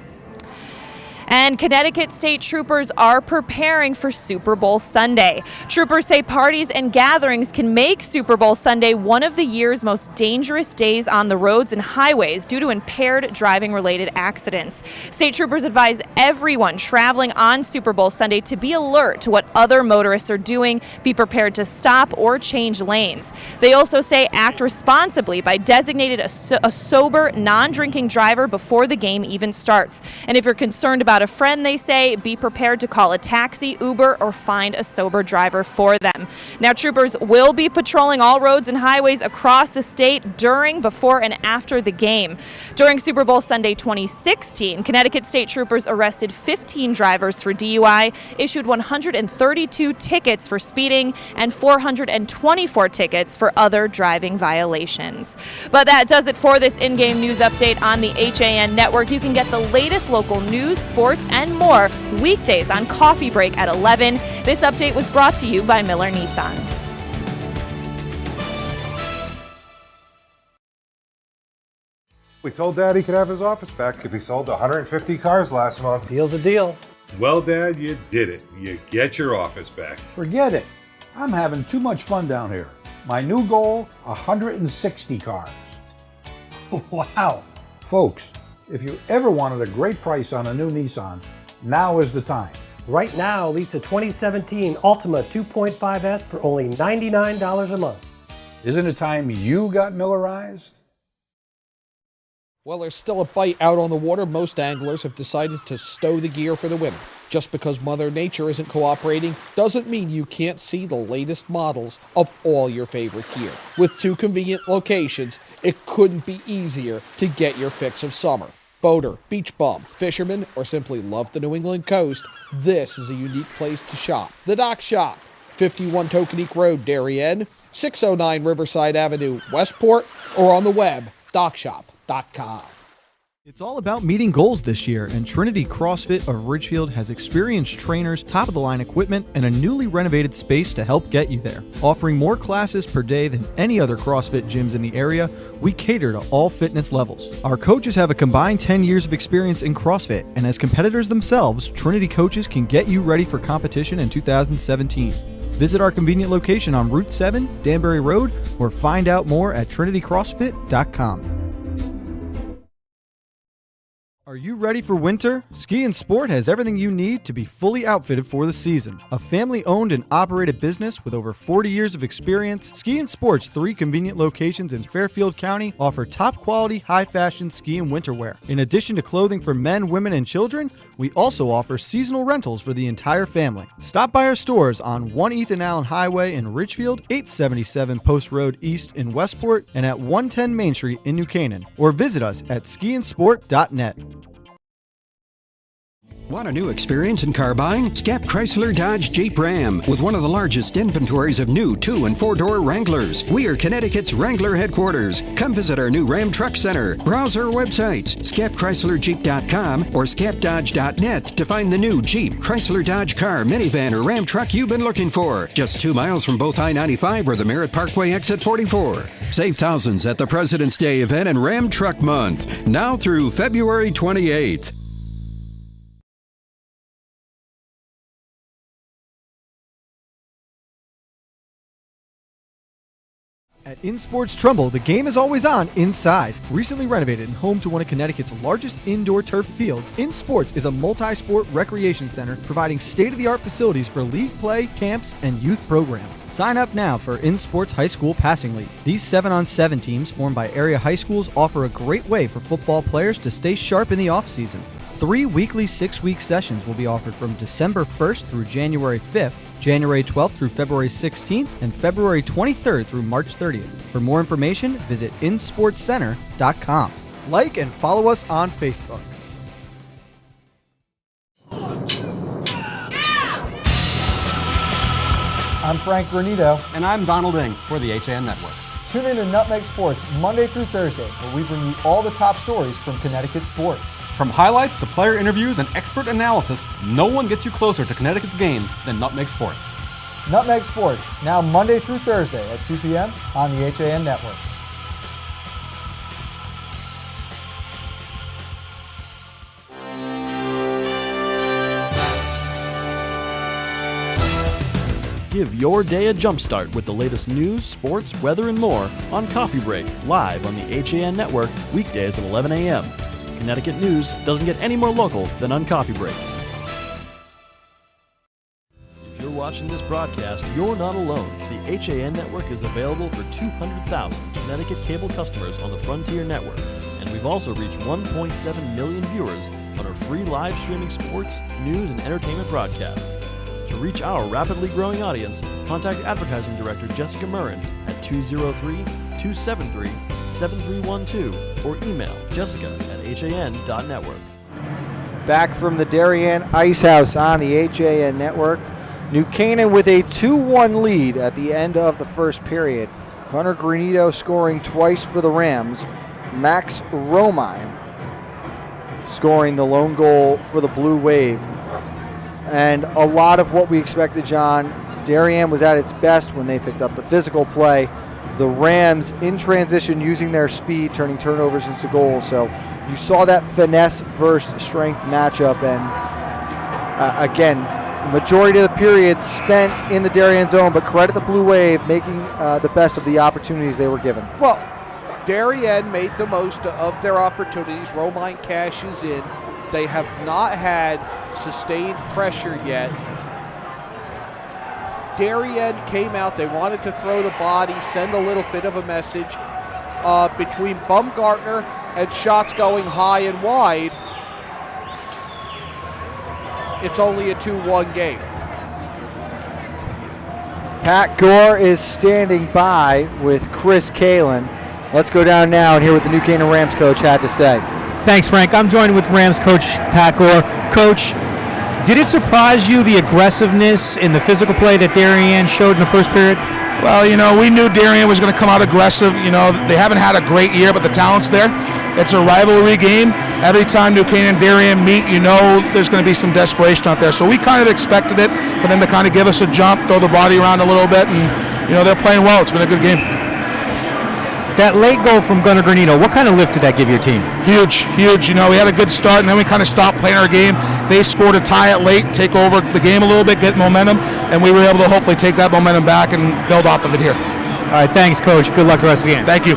And Connecticut State Troopers are preparing for Super Bowl Sunday. Troopers say parties and gatherings can make Super Bowl Sunday one of the year's most dangerous days on the roads and highways due to impaired driving-related accidents. State Troopers advise everyone traveling on Super Bowl Sunday to be alert to what other motorists are doing, be prepared to stop or change lanes. They also say act responsibly by designating a sober, non-drinking driver before the game even starts. And if you're concerned about a friend, they say, be prepared to call a taxi, Uber, or find a sober driver for them. Now, troopers will be patrolling all roads and highways across the state during, before, and after the game. During Super Bowl Sunday 2016, Connecticut State Troopers arrested 15 drivers for DUI, issued 132 tickets for speeding, and 424 tickets for other driving violations. But that does it for this in-game news update on the HAN Network. You can get the latest local news, sports, and more weekdays on Coffee Break at 11. This update was brought to you by Miller Nissan. We told Dad he could have his office back if he sold 150 cars last month. Deal's a deal. Well, Dad, you did it. You get your office back. Forget it. I'm having too much fun down here. My new goal, 160 cars. Wow. Folks, if you ever wanted a great price on a new Nissan, now is the time. Right now, lease a 2017 Altima 2.5S for only $99 a month. Isn't it time you got Millerized? Well, there's still a bite out on the water. Most anglers have decided to stow the gear for the winter. Just because Mother Nature isn't cooperating doesn't mean you can't see the latest models of all your favorite gear. With 2 convenient locations, it couldn't be easier to get your fix of summer. Boater, beach bum, fisherman, or simply love the New England coast, this is a unique place to shop. The Dock Shop, 51 Tokenique Road, Darien, 609 Riverside Avenue, Westport, or on the web, dockshop.com. It's all about meeting goals this year, and Trinity CrossFit of Ridgefield has experienced trainers, top-of-the-line equipment, and a newly renovated space to help get you there. Offering more classes per day than any other CrossFit gyms in the area, we cater to all fitness levels. Our coaches have a combined 10 years of experience in CrossFit, and as competitors themselves, Trinity coaches can get you ready for competition in 2017. Visit our convenient location on Route 7, Danbury Road, or find out more at trinitycrossfit.com. Are you ready for winter? Ski and Sport has everything you need to be fully outfitted for the season. A family-owned and operated business with over 40 years of experience, Ski and Sport's 3 convenient locations in Fairfield County offer top-quality, high-fashion ski and winter wear. In addition to clothing for men, women, and children, we also offer seasonal rentals for the entire family. Stop by our stores on 1 Ethan Allen Highway in Ridgefield, 877 Post Road East in Westport, and at 110 Main Street in New Canaan, or visit us at skiandsport.net. Want a new experience in car buying? Scap Chrysler Dodge Jeep Ram with one of the largest inventories of new 2- and 4-door Wranglers. We are Connecticut's Wrangler headquarters. Come visit our new Ram Truck Center. Browse our websites, scapchryslerjeep.com or scapdodge.net to find the new Jeep, Chrysler Dodge car, minivan, or Ram truck you've been looking for. Just 2 miles from both I-95 or the Merritt Parkway exit 44. Save thousands at the President's Day event and Ram Truck Month, now through February 28th. At InSports Trumbull, the game is always on inside. Recently renovated and home to one of Connecticut's largest indoor turf fields, InSports is a multi-sport recreation center providing state-of-the-art facilities for league play, camps, and youth programs. Sign up now for InSports High School Passing League. These 7-on-7 teams formed by area high schools offer a great way for football players to stay sharp in the off-season. 3 weekly 6-week sessions will be offered from December 1st through January 5th, January 12th through February 16th, and February 23rd through March 30th. For more information, visit insportscenter.com. Like and follow us on Facebook. I'm Frank Granito. And I'm Donald Ing for the HAN Network. Tune in to Nutmeg Sports Monday through Thursday, where we bring you all the top stories from Connecticut sports. From highlights to player interviews and expert analysis, no one gets you closer to Connecticut's games than Nutmeg Sports. Nutmeg Sports, now Monday through Thursday at 2 p.m. on the HAN Network. Give your day a jumpstart with the latest news, sports, weather, and more on Coffee Break, live on the HAN Network, weekdays at 11 a.m. Connecticut news doesn't get any more local than on Coffee Break. If you're watching this broadcast, you're not alone. The HAN Network is available for 200,000 Connecticut cable customers on the Frontier Network, and we've also reached 1.7 million viewers on our free live streaming sports, news, and entertainment broadcasts. To reach our rapidly growing audience, contact Advertising Director Jessica Murrin at 203-273-7312 or email jessica@han.network. Back from the Darien Ice House on the HAN Network, New Canaan with a 2-1 lead at the end of the first period. Connor Granito scoring twice for the Rams. Max Romine scoring the lone goal for the Blue Wave. And a lot of what we expected, John. Darien was at its best when they picked up the physical play. The Rams in transition using their speed, turning turnovers into goals. So you saw that finesse versus strength matchup. And again, majority of the period spent in the Darien zone, but credit the Blue Wave making the best of the opportunities they were given. Well, Darien made the most of their opportunities. Romine cashes in. They have not had sustained pressure yet. Darien came out. They wanted to throw the body, send a little bit of a message. Between Baumgartner and shots going high and wide, it's only a 2-1 game. Pat Gore is standing by with Chris Kalin. Let's go down now and hear what the New Canaan Rams coach had to say. Thanks, Frank. I'm joined with Rams coach Pat Gore. Coach, did it surprise you the aggressiveness in the physical play that Darien showed in the first period? Well, we knew Darien was going to come out aggressive. They haven't had a great year, but the talent's there. It's a rivalry game. Every time New Canaan and Darien meet, there's going to be some desperation out there. So we kind of expected it for them to kind of give us a jump, throw the body around a little bit, and, they're playing well. It's been a good game. That late goal from Gunnar Granito, what kind of lift did that give your team? Huge. We had a good start, and then we kind of stopped playing our game. They scored a tie it late, take over the game a little bit, get momentum, and we were able to hopefully take that momentum back and build off of it here. All right, thanks, Coach. Good luck the rest of the game. Thank you.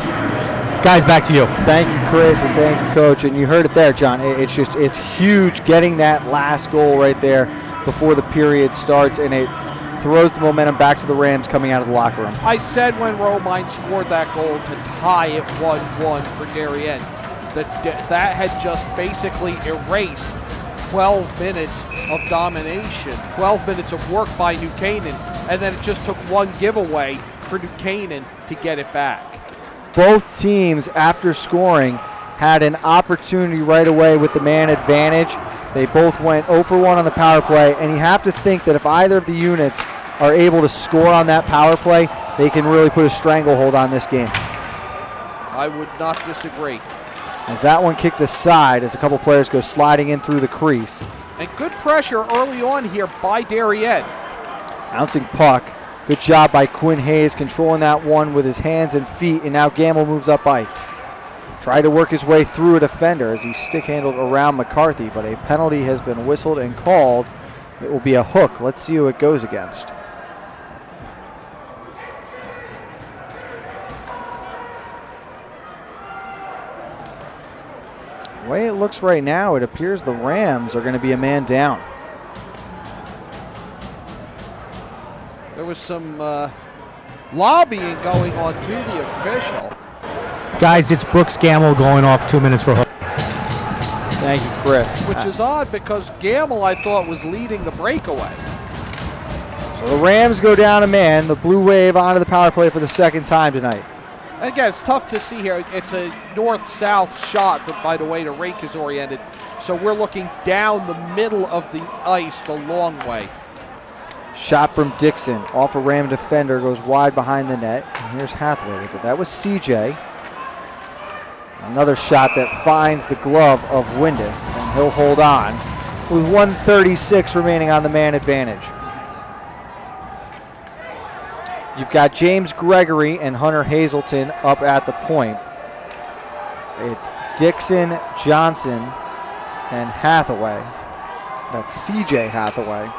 Guys, back to you. Thank you, Chris, and thank you, Coach. And you heard it there, John. It's huge getting that last goal right there before the period starts, and it throws the momentum back to the Rams coming out of the locker room. I said when Romine scored that goal to tie it 1-1 for Darien, that had just basically erased 12 minutes of domination, 12 minutes of work by New Canaan, and then it just took one giveaway for New Canaan to get it back. Both teams, after scoring, had an opportunity right away with the man advantage. They both went 0 for 1 on the power play, and you have to think that if either of the units are able to score on that power play, they can really put a stranglehold on this game. I would not disagree. As that one kicked aside, as a couple players go sliding in through the crease. And good pressure early on here by Darien. Bouncing puck. Good job by Quinn Hayes controlling that one with his hands and feet, and now Gamble moves up ice. Tried to work his way through a defender as he stick-handled around McCarthy, but a penalty has been whistled and called. It will be a hook. Let's see who it goes against. The way it looks right now, it appears the Rams are going to be a man down. There was some lobbying going on to the official. Guys, it's Brooks Gamble going off 2 minutes for a hook. Thank you, Chris. Which is odd because Gamble, I thought, was leading the breakaway. So the Rams go down a man. The Blue Wave onto the power play for the second time tonight. Again, it's tough to see here. It's a north-south shot, by the way the rink is oriented. So we're looking down the middle of the ice the long way. Shot from Dixon. Off a Ram defender, goes wide behind the net. And here's Hathaway with it. That was CJ. Another shot that finds the glove of Windus, and he'll hold on with 1:36 remaining on the man advantage. You've got James Gregory and Hunter Hazelton up at the point. It's Dixon, Johnson, and Hathaway. That's CJ Hathaway.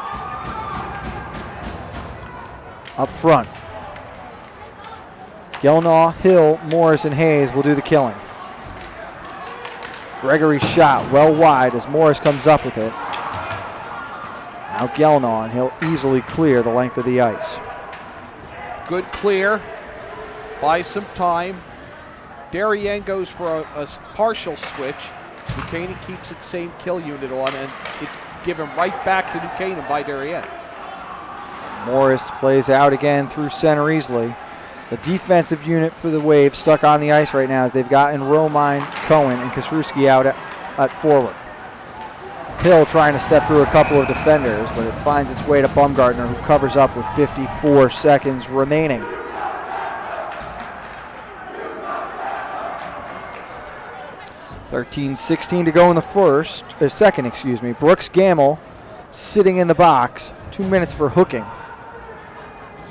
Up front. Gelnaw, Hill, Morris, and Hayes will do the killing. Gregory's shot well wide as Morris comes up with it. Now Gelnaw, and he'll easily clear the length of the ice. Good clear. Buy some time. Darien goes for a partial switch. New Canaan keeps its same kill unit on, and it's given right back to New Canaan by Darien. Morris plays out again through center easily. The defensive unit for the Wave stuck on the ice right now as they've gotten Romine, Cohen, and Kosrewski out at forward. Hill trying to step through a couple of defenders, but it finds its way to Baumgartner, who covers up with 54 seconds remaining. .16 to go in the second. Brooks Gamble sitting in the box. 2 minutes for hooking.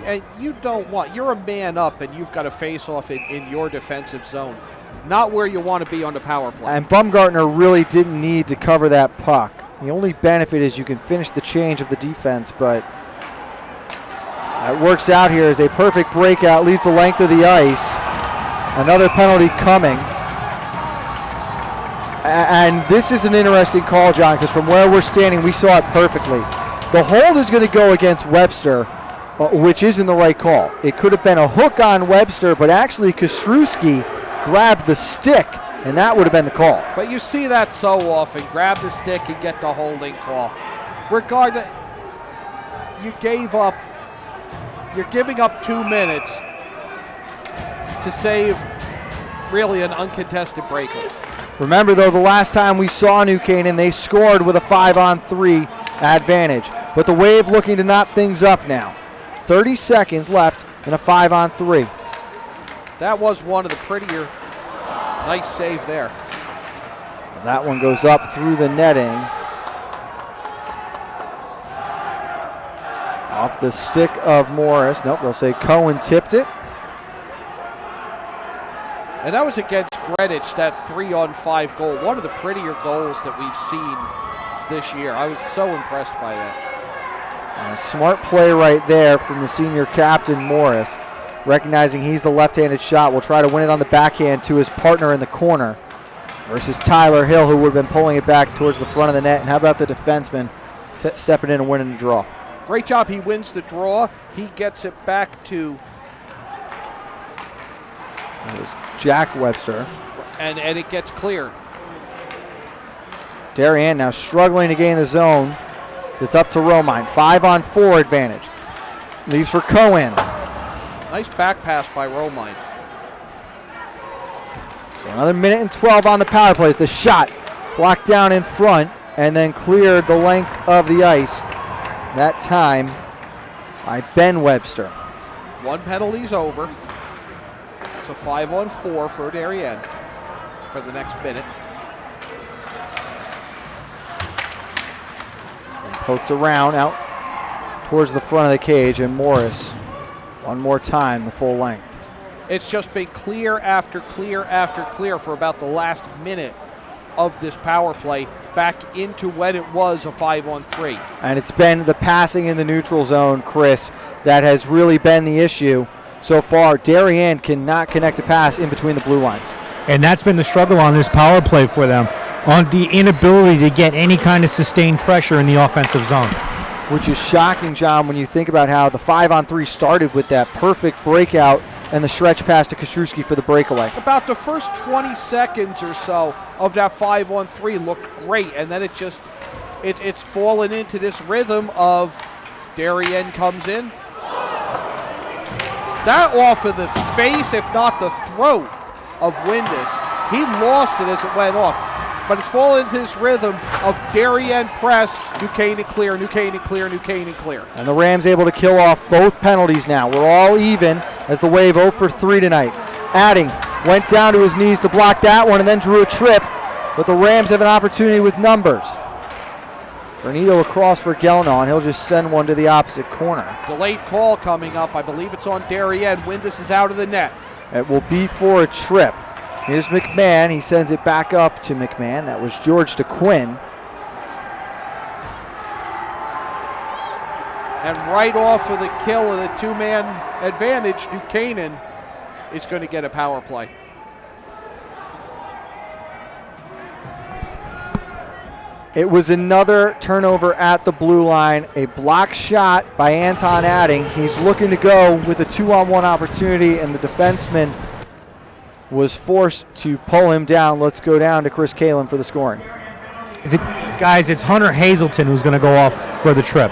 And you're a man up and you've got to face off in your defensive zone. Not where you want to be on the power play. And Baumgartner really didn't need to cover that puck. The only benefit is you can finish the change of the defense, but that works out here as a perfect breakout, leads the length of the ice. Another penalty coming. And this is an interesting call, John, because from where we're standing, we saw it perfectly. The hold is going to go against Webster, which isn't the right call. It could have been a hook on Webster, but actually Kostrewski grabbed the stick, and that would have been the call. But you see that so often. Grab the stick and get the holding call. Regardless, you're giving up 2 minutes to save really an uncontested breakaway. Remember, though, the last time we saw New Canaan, they scored with a 5-on-3 advantage. But the Wave looking to knot things up now. 30 seconds left in a 5-on-3. That was one of the prettier. Nice save there. That one goes up through the netting. Off the stick of Morris. Nope, they'll say Cohen tipped it. And that was against Greenwich, that 3-on-5 goal. One of the prettier goals that we've seen this year. I was so impressed by that. And a smart play right there from the senior captain, Morris. Recognizing he's the left-handed shot, will try to win it on the backhand to his partner in the corner. Versus Tyler Hill, who would have been pulling it back towards the front of the net. And how about the defenseman stepping in and winning the draw? Great job. He wins the draw. He gets it back to Jack Webster. And it gets cleared. Darien now struggling to gain the zone. So it's up to Romine. 5-on-4 advantage. Leaves for Cohen. Nice back pass by Romine. So another minute and 12 on the power plays. The shot blocked down in front and then cleared the length of the ice. That time by Ben Webster. One penalty's over. So 5-on-4 for Darien for the next minute. And poked around out towards the front of the cage, and Morris one more time the full length. It's just been clear after clear after clear for about the last minute of this power play back into when it was a 5-on-3. And it's been the passing in the neutral zone, Chris, that has really been the issue so far. Darien cannot connect a pass in between the blue lines. And that's been the struggle on this power play for them, on the inability to get any kind of sustained pressure in the offensive zone. Which is shocking, John, when you think about how the 5-on-3 started with that perfect breakout and the stretch pass to Kostrewski for the breakaway. About the first 20 seconds or so of that 5-on-3 looked great, and then it's fallen into this rhythm of Darien comes in. That off of the face, if not the throat of Windus. He lost it as it went off. But it's fallen into this rhythm of Darien press, New Canaan clear, New Canaan clear, New Canaan clear. And the Rams able to kill off both penalties now. We're all even as the Wave 0 for 3 tonight. Adding went down to his knees to block that one and then drew a trip. But the Rams have an opportunity with numbers. Bernito across for Gelnaw, and he'll just send one to the opposite corner. Delayed call coming up. I believe it's on Darien. Windus is out of the net. It will be for a trip. Here's McMahon. He sends it back up to McMahon. That was George DeQuinn. And right off of the kill of the two-man advantage, New Canaan is going to get a power play. It was another turnover at the blue line. A block shot by Anton Adding. He's looking to go with a 2-on-1 opportunity, and the defenseman was forced to pull him down. Let's go down to Chris Kalin for the scoring. Guys, it's Hunter Hazelton who's going to go off for the trip.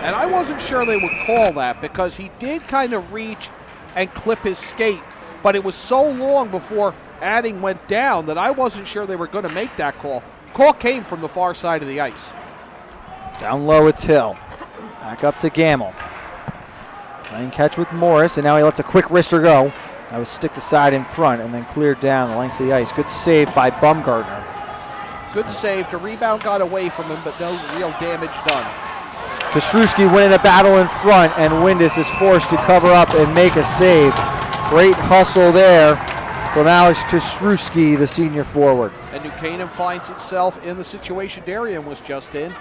And I wasn't sure they would call that because he did kind of reach and clip his skate, but it was so long before Adding went down that I wasn't sure they were going to make that call. Call came from the far side of the ice. Down low, it's Hill. Back up to Gamble. Playing catch with Morris, and now he lets a quick wrister go. That was stick to side in front and then cleared down the length of the ice. Good save by Bumgardner. Good save. The rebound got away from him, but no real damage done. Kostrewski winning a battle in front, and Windus is forced to cover up and make a save. Great hustle there from Alex Kostrewski, the senior forward. And New Canaan finds itself in the situation Darien was just in,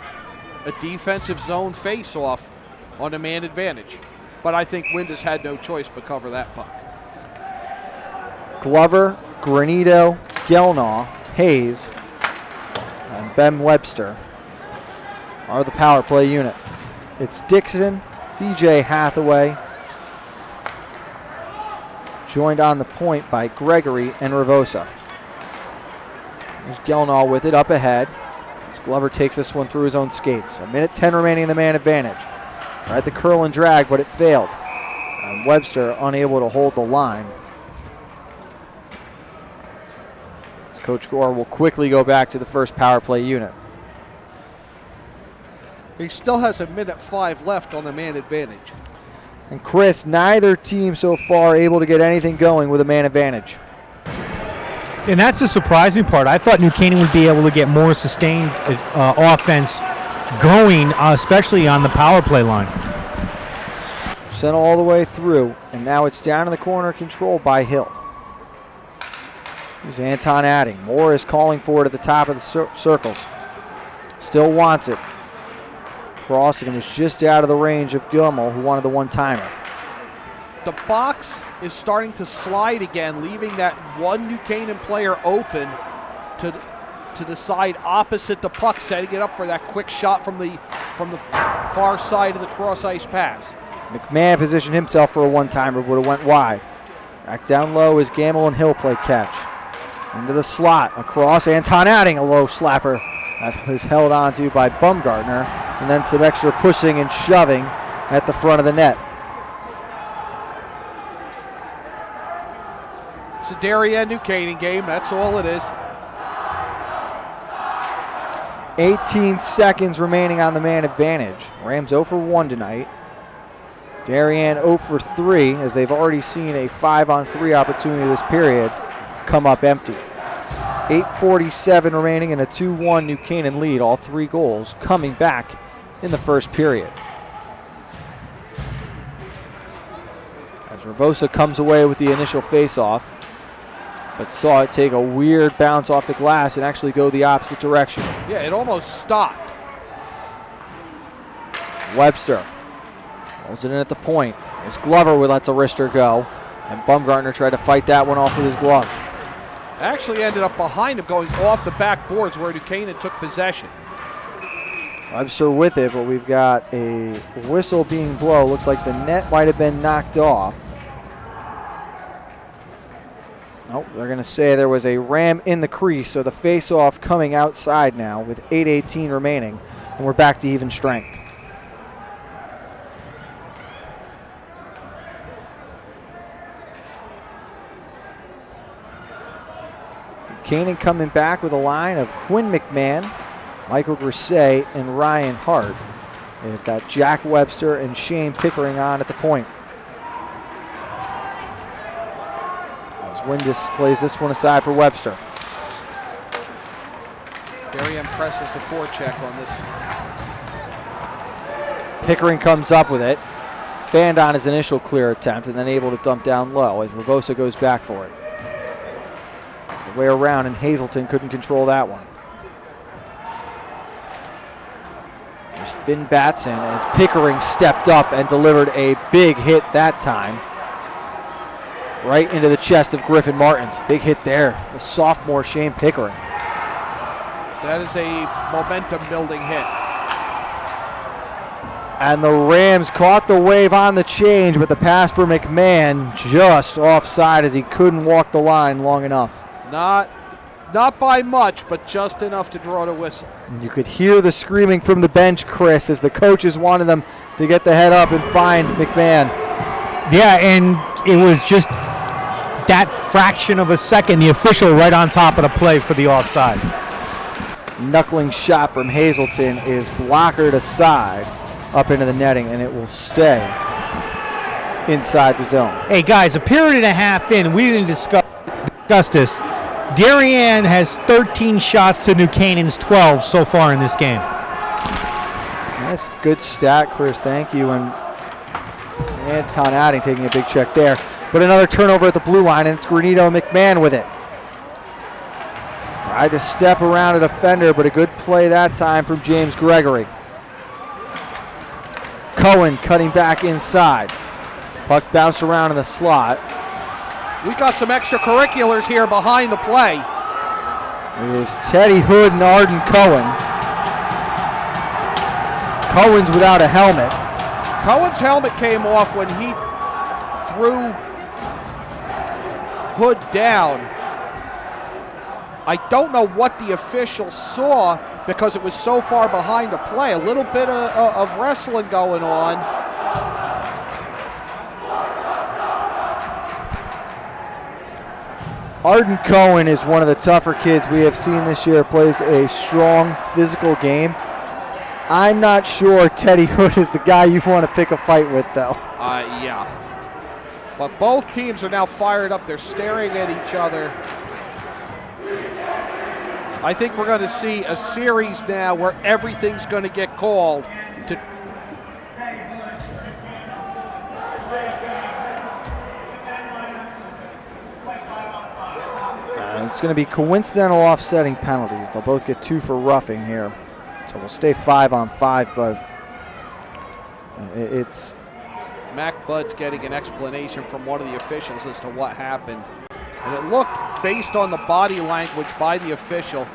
a defensive zone face-off on a man advantage. But I think Windus had no choice but cover that puck. Glover, Granito, Gelnaw, Hayes, and Ben Webster are the power play unit. It's Dixon, CJ Hathaway, joined on the point by Gregory and Ravosa. There's Gelnall with it up ahead. Glover takes this one through his own skates. 1:10 remaining in the man advantage. Tried the curl and drag, but it failed. And Webster unable to hold the line. As Coach Gore will quickly go back to the first power play unit. He still has 1:05 left on the man advantage. And Chris, neither team so far able to get anything going with a man advantage. And that's the surprising part. I thought New Canaan would be able to get more sustained offense going, especially on the power play line. Sent all the way through, and now it's down in the corner, controlled by Hill. Here's Anton Adding. Moore is calling for it at the top of the circles. Still wants it. Crossed it and was just out of the range of Gilmore, who wanted the one-timer. The box is starting to slide again, leaving that one New Canaan player open to the side opposite the puck, setting it up for that quick shot from the far side of the cross ice pass. McMahon positioned himself for a one-timer, but it went wide. Back down low as Gamble and Hill play catch. Into the slot, across, Anton Adding, a low slapper that was held onto by Bumgartner, and then some extra pushing and shoving at the front of the net. It's a Darien New Canaan game, that's all it is. 18 seconds remaining on the man advantage. Rams 0 for 1 tonight. Darien 0 for 3, as they've already seen a 5-on-3 opportunity this period come up empty. 8:47 remaining and a 2-1 New Canaan lead. All 3 goals coming back in the first period. As Ravosa comes away with the initial face-off, but saw it take a weird bounce off the glass and actually go the opposite direction. Yeah, it almost stopped. Webster holds it in at the point. There's Glover who lets a wrister go, and Bumgartner tried to fight that one off with his glove. Actually ended up behind him, going off the back boards where New Canaan took possession. Webster with it, but we've got a whistle being blown. Looks like the net might have been knocked off. Nope, they're going to say there was a ram in the crease, so the face-off coming outside now with 8:18 remaining, and we're back to even strength. Canaan coming back with a line of Quinn McMahon, Michael Grisey, and Ryan Hart. They've got Jack Webster and Shane Pickering on at the point. Windus plays this one aside for Webster. Darien presses the forecheck on this. Pickering comes up with it. Fanned on his initial clear attempt and then able to dump down low as Ravosa goes back for it. The way around, and Hazelton couldn't control that one. There's Finn Batson as Pickering stepped up and delivered a big hit that time. Right into the chest of Griffin Martins. Big hit there. The sophomore Shane Pickering. That is a momentum-building hit. And the Rams caught the wave on the change, but the pass for McMahon just offside as he couldn't walk the line long enough. Not by much, but just enough to draw the whistle. And you could hear the screaming from the bench, Chris, as the coaches wanted them to get the head up and find McMahon. Yeah, and it was just that fraction of a second, the official right on top of the play for the offsides. Knuckling shot from Hazelton is blockered aside up into the netting, and it will stay inside the zone. Hey guys, a period and a half in, we didn't discuss this. Darien has 13 shots to New Canaan's 12 so far in this game. That's a good stat, Chris. Thank you. And Anton Adding taking a big check there. But another turnover at the blue line, and it's Granito McMahon with it. Tried to step around a defender, but a good play that time from James Gregory. Cohen cutting back inside. Puck bounced around in the slot. We got some extracurriculars here behind the play. It was Teddy Hood and Arden Cohen. Cohen's without a helmet. Cohen's helmet came off when he threw Hood down. I don't know what the official saw because it was so far behind the play. A little bit of wrestling going on. Arden Cohen is one of the tougher kids we have seen this year. Plays a strong physical game. I'm not sure Teddy Hood is the guy you want to pick a fight with, though. Yeah. But both teams are now fired up. They're staring at each other. I think we're going to see a series now where everything's going to get called. It's going to be coincidental offsetting penalties. They'll both get 2 for roughing here. So we'll stay 5-on-5, but it's... Mac Budd's getting an explanation from one of the officials as to what happened. And it looked, based on the body language by the official,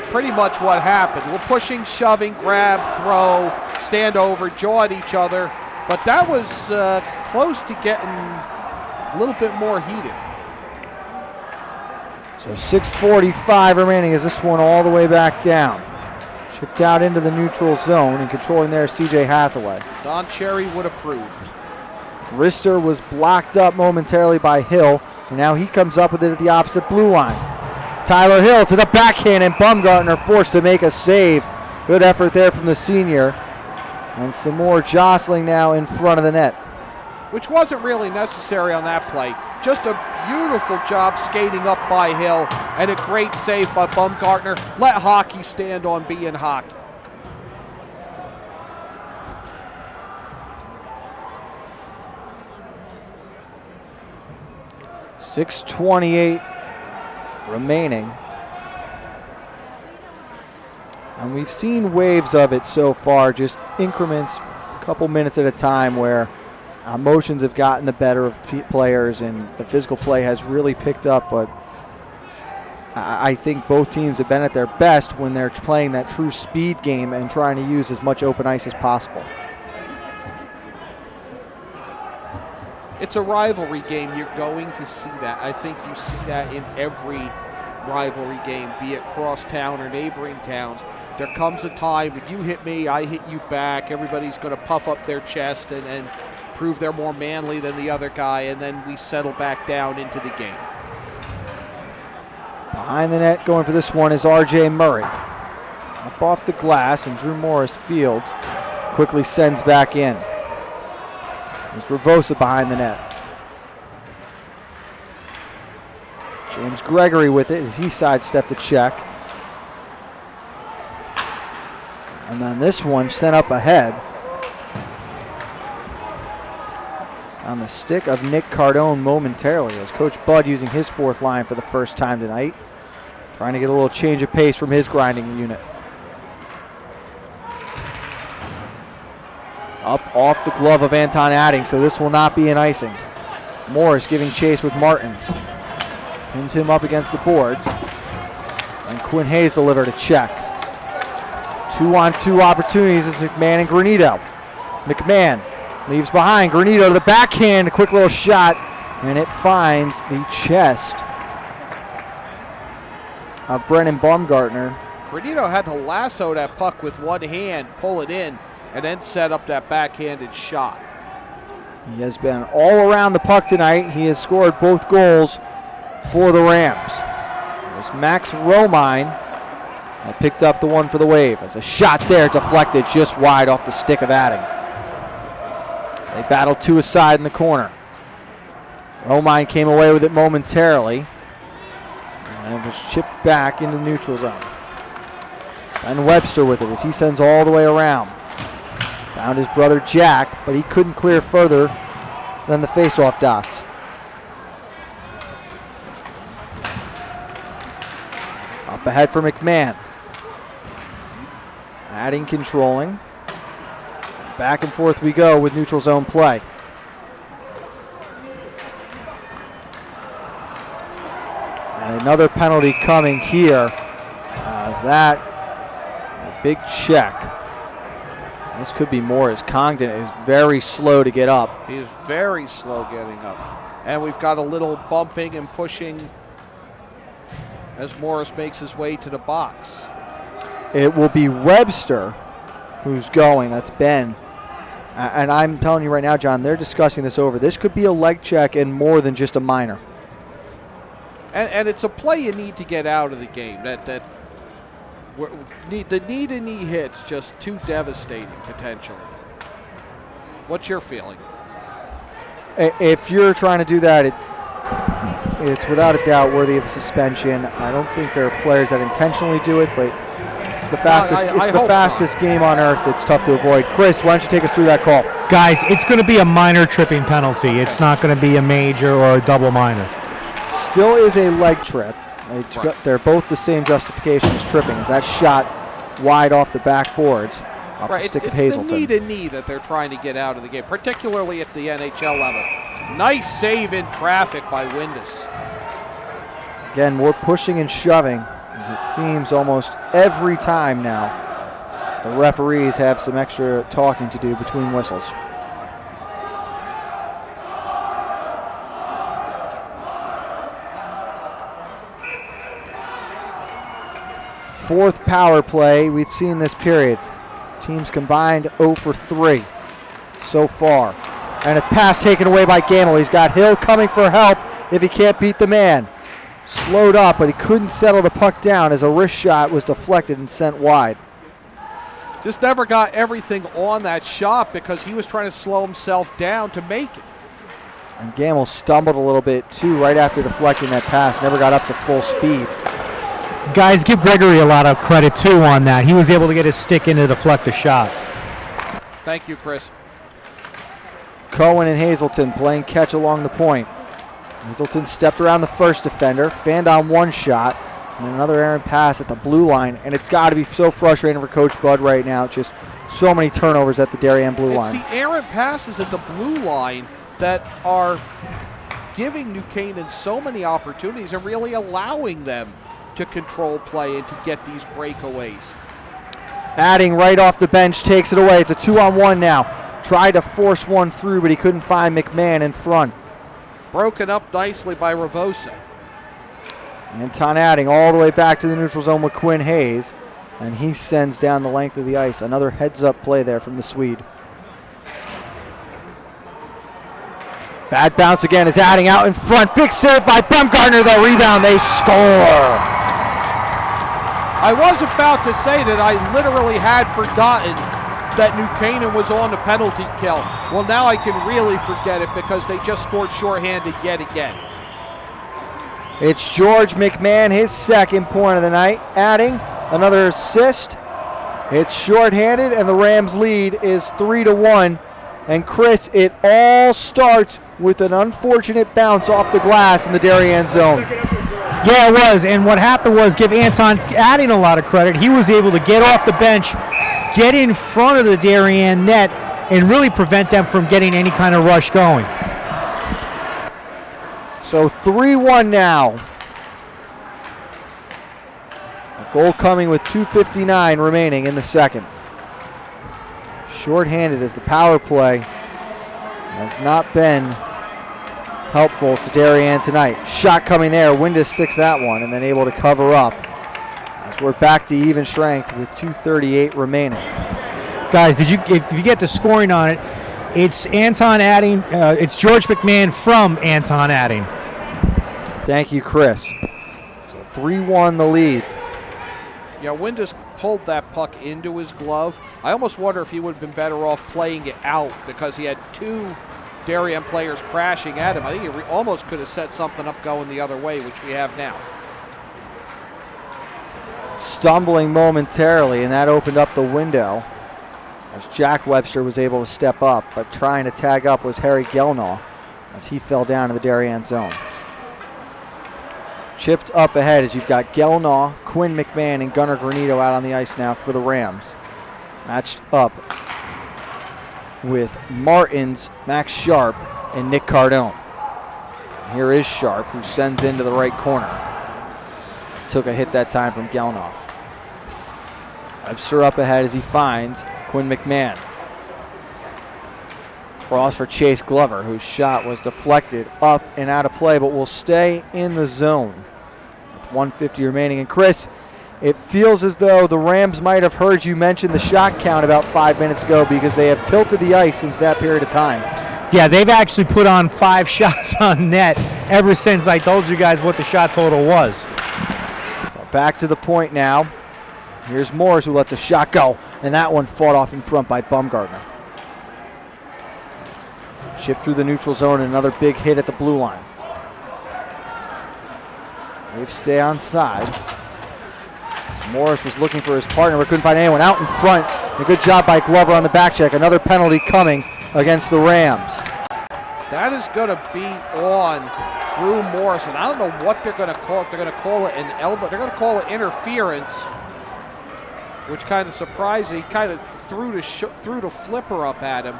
pretty much what happened. A little pushing, shoving, grab, throw, stand over, jaw at each other. But that was close to getting a little bit more heated. So 6:45 remaining as this one all the way back down. Chipped out into the neutral zone and controlling there C.J. Hathaway. Don Cherry would approve. Rister was blocked up momentarily by Hill, and now he comes up with it at the opposite blue line. Tyler Hill to the backhand, and Bumgarner forced to make a save. Good effort there from the senior. And some more jostling now in front of the net. Which wasn't really necessary on that play. Just a beautiful job skating up by Hill, and a great save by Bumgarner. Let hockey stand on being hockey. .628 remaining. And we've seen waves of it so far, just increments, a couple minutes at a time, where emotions have gotten the better of players and the physical play has really picked up. But I think both teams have been at their best when they're playing that true speed game and trying to use as much open ice as possible. It's a rivalry game. You're going to see that. I think you see that in every rivalry game, be it crosstown or neighboring towns. There comes a time when you hit me, I hit you back. Everybody's going to puff up their chest and prove they're more manly than the other guy, and then we settle back down into the game. Behind the net going for this one is R.J. Murray. Up off the glass, and Drew Morris Fields quickly sends back in. There's Ravosa behind the net. James Gregory with it as he sidestepped the check. And then this one sent up ahead on the stick of Nick Cardone momentarily, as Coach Bud using his 4th line for the first time tonight, trying to get a little change of pace from his grinding unit. Up off the glove of Anton Adding, so this will not be an icing. Morris giving chase with Martins. Pins him up against the boards. And Quinn Hayes delivered a check. 2-on-2 opportunities is McMahon and Granito. McMahon leaves behind. Granito to the backhand, a quick little shot, and it finds the chest of Brennan Baumgartner. Granito had to lasso that puck with one hand, pull it in, and then set up that backhanded shot. He has been all around the puck tonight. He has scored both goals for the Rams. There's Max Romine that picked up the one for the Wave. As a shot there deflected just wide off the stick of Adding. They battled to a side in the corner. Romine came away with it momentarily. And it was chipped back into the neutral zone. Ben Webster with it as he sends all the way around. Found his brother Jack, but he couldn't clear further than the face-off dots. Up ahead for McMahon. Adding controlling. Back and forth we go with neutral zone play. And another penalty coming here Is that a big check? This could be more as Congdon is very slow to get up. He is very slow getting up. And we've got a little bumping and pushing as Morris makes his way to the box. It will be Webster who's going. That's Ben. And I'm telling you right now, John, they're discussing this over. This could be a leg check and more than just a minor. And it's a play you need to get out of the game. The knee-to-knee hits just too devastating potentially. What's your feeling? If you're trying to do that, it's without a doubt worthy of suspension. I don't think there are players that intentionally do it, but it's the fastest. It's the fastest game on earth. It's tough to avoid. Chris, why don't you take us through that call? Guys, it's going to be a minor tripping penalty. It's not going to be a major or a double minor. Still is a leg trip. They're both the same justification as tripping. Is that shot wide off the backboards, off the stick of Hazelton? It's the knee-to-knee that they're trying to get out of the game, particularly at the NHL level. Nice save in traffic by Windus. Again, more pushing and shoving. It seems almost every time now the referees have some extra talking to do between whistles. Fourth power play we've seen this period. Teams combined 0 for 3 so far. And a pass taken away by Gamble. He's got Hill coming for help if he can't beat the man. Slowed up, but he couldn't settle the puck down as a wrist shot was deflected and sent wide. Just never got everything on that shot because he was trying to slow himself down to make it. And Gamble stumbled a little bit too right after deflecting that pass. Never got up to full speed. Guys, give Gregory a lot of credit too on that. He was able to get his stick in to deflect the shot. Thank you, Chris. Cohen and Hazelton playing catch along the point. Hazelton stepped around the first defender, fanned on one shot, and another errant pass at the blue line. And it's got to be so frustrating for Coach Bud right now. Just so many turnovers at the Darien blue line. It's the errant passes at the blue line that are giving New Canaan so many opportunities and really allowing them to control play and to get these breakaways. Adding right off the bench takes it away. It's a 2-on-1 now. Tried to force one through, but he couldn't find McMahon in front. Broken up nicely by Ravosa. Anton Adding all the way back to the neutral zone with Quinn Hayes, and he sends down the length of the ice. Another heads-up play there from the Swede. Bad bounce again is Adding out in front. Big save by Bumgarner. The rebound, they score. I was about to say that I literally had forgotten that New Canaan was on the penalty kill. Well, now I can really forget it because they just scored shorthanded yet again. It's George McMahon, his second point of the night. Adding another assist. It's shorthanded, and the Rams' lead is 3-1. And Chris, it all starts with an unfortunate bounce off the glass in the Darien zone. Yeah, it was. And what happened was, give Anton Adding a lot of credit. He was able to get off the bench, get in front of the Darien net, and really prevent them from getting any kind of rush going. So 3-1 now. A goal coming with 2:59 remaining in the second. Short-handed as the power play has not been helpful to Darien tonight. Shot coming there. Windus sticks that one and then able to cover up. As we're back to even strength with 2:38 remaining. Guys, if you get the scoring on it, it's Anton Adding. It's George McMahon from Anton Adding. Thank you, Chris. So 3-1 the lead. Yeah, Windus pulled that puck into his glove. I almost wonder if he would have been better off playing it out because he had two Darien players crashing at him. I think he almost could have set something up going the other way, which we have now. Stumbling momentarily, and that opened up the window as Jack Webster was able to step up, but trying to tag up was Harry Gelnaw as he fell down in the Darien zone. Chipped up ahead as you've got Gelnaw, Quinn McMahon, and Gunnar Granito out on the ice now for the Rams. Matched up with Martins, Max Sharp, and Nick Cardone. Here is Sharp, who sends into the right corner. Took a hit that time from Gelnaw. Webster up ahead as he finds Quinn McMahon. Cross for Chase Glover, whose shot was deflected up and out of play, but will stay in the zone with 1:50 remaining. And Chris, it feels as though the Rams might have heard you mention the shot count about 5 minutes ago, because they have tilted the ice since that period of time. Yeah, they've actually put on 5 shots on net ever since I told you guys what the shot total was. So back to the point now. Here's Morris, who lets a shot go, and that one fought off in front by Bumgardner. Chip through the neutral zone, and another big hit at the blue line. Waves stay on side. As Morris was looking for his partner, but couldn't find anyone out in front. A good job by Glover on the back check. Another penalty coming against the Rams. That is going to be on Drew Morrison. I don't know what they're going to call it. They're going to call it an elbow. They're going to call it interference, which kind of surprised me. He kind of threw the flipper up at him.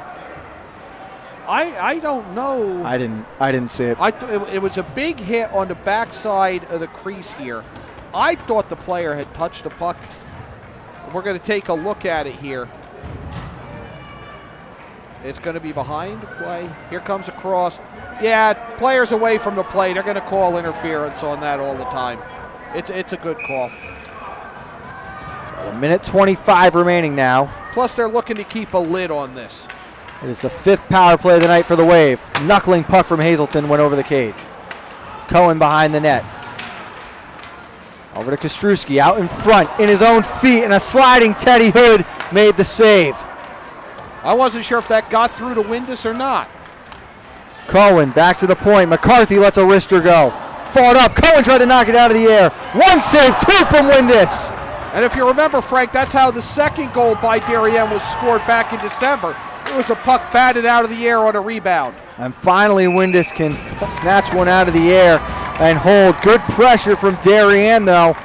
I don't know. I didn't see it. It was a big hit on the backside of the crease here. I thought the player had touched the puck. We're going to take a look at it here. It's going to be behind play. Here comes a cross. Yeah, players away from the play. They're going to call interference on that all the time. It's a good call. So a minute 25 remaining now. Plus, they're looking to keep a lid on this. It is the 5th power play of the night for the Wave. Knuckling puck from Hazelton went over the cage. Cohen behind the net. Over to Kostrowski, out in front, in his own feet, and a sliding Teddy Hood made the save. I wasn't sure if that got through to Windus or not. Cohen back to the point. McCarthy lets a wrister go. Fought up. Cohen tried to knock it out of the air. 1 save, 2 from Windus. And if you remember, Frank, that's how the second goal by Darien was scored back in December. It was a puck batted out of the air on a rebound. And finally, Windus can snatch one out of the air and hold. Good pressure from Darien, though.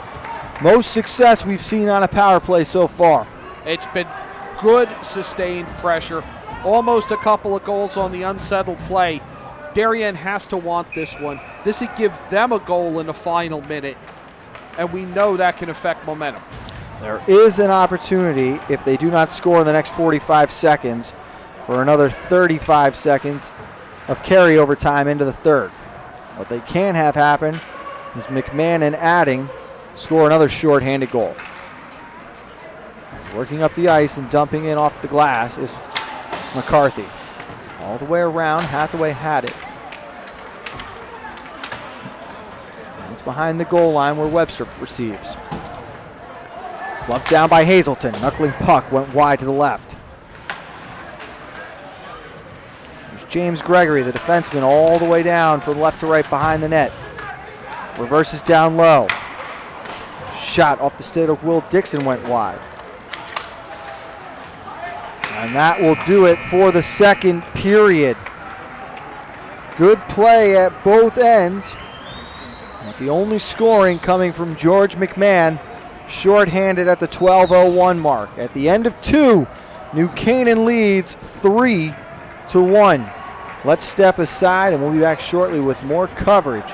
Most success we've seen on a power play so far. It's been good sustained pressure. Almost a couple of goals on the unsettled play. Darien has to want this one. This would give them a goal in the final minute, and we know that can affect momentum. There is an opportunity, if they do not score in the next 45 seconds, for another 35 seconds of carryover time into the third. What they can have happen is McMahon and Adding score another shorthanded goal. Working up the ice and dumping in off the glass is McCarthy. All the way around, Hathaway had it. It's behind the goal line where Webster receives. Bluffed down by Hazelton. Knuckling puck went wide to the left. There's James Gregory, the defenseman, all the way down from left to right behind the net. Reverses down low. Shot off the stick of Will Dixon went wide. And that will do it for the second period. Good play at both ends. But the only scoring coming from George McMahon, shorthanded at the 12:01 mark. At the end of 2, New Canaan leads 3-1. Let's step aside, and we'll be back shortly with more coverage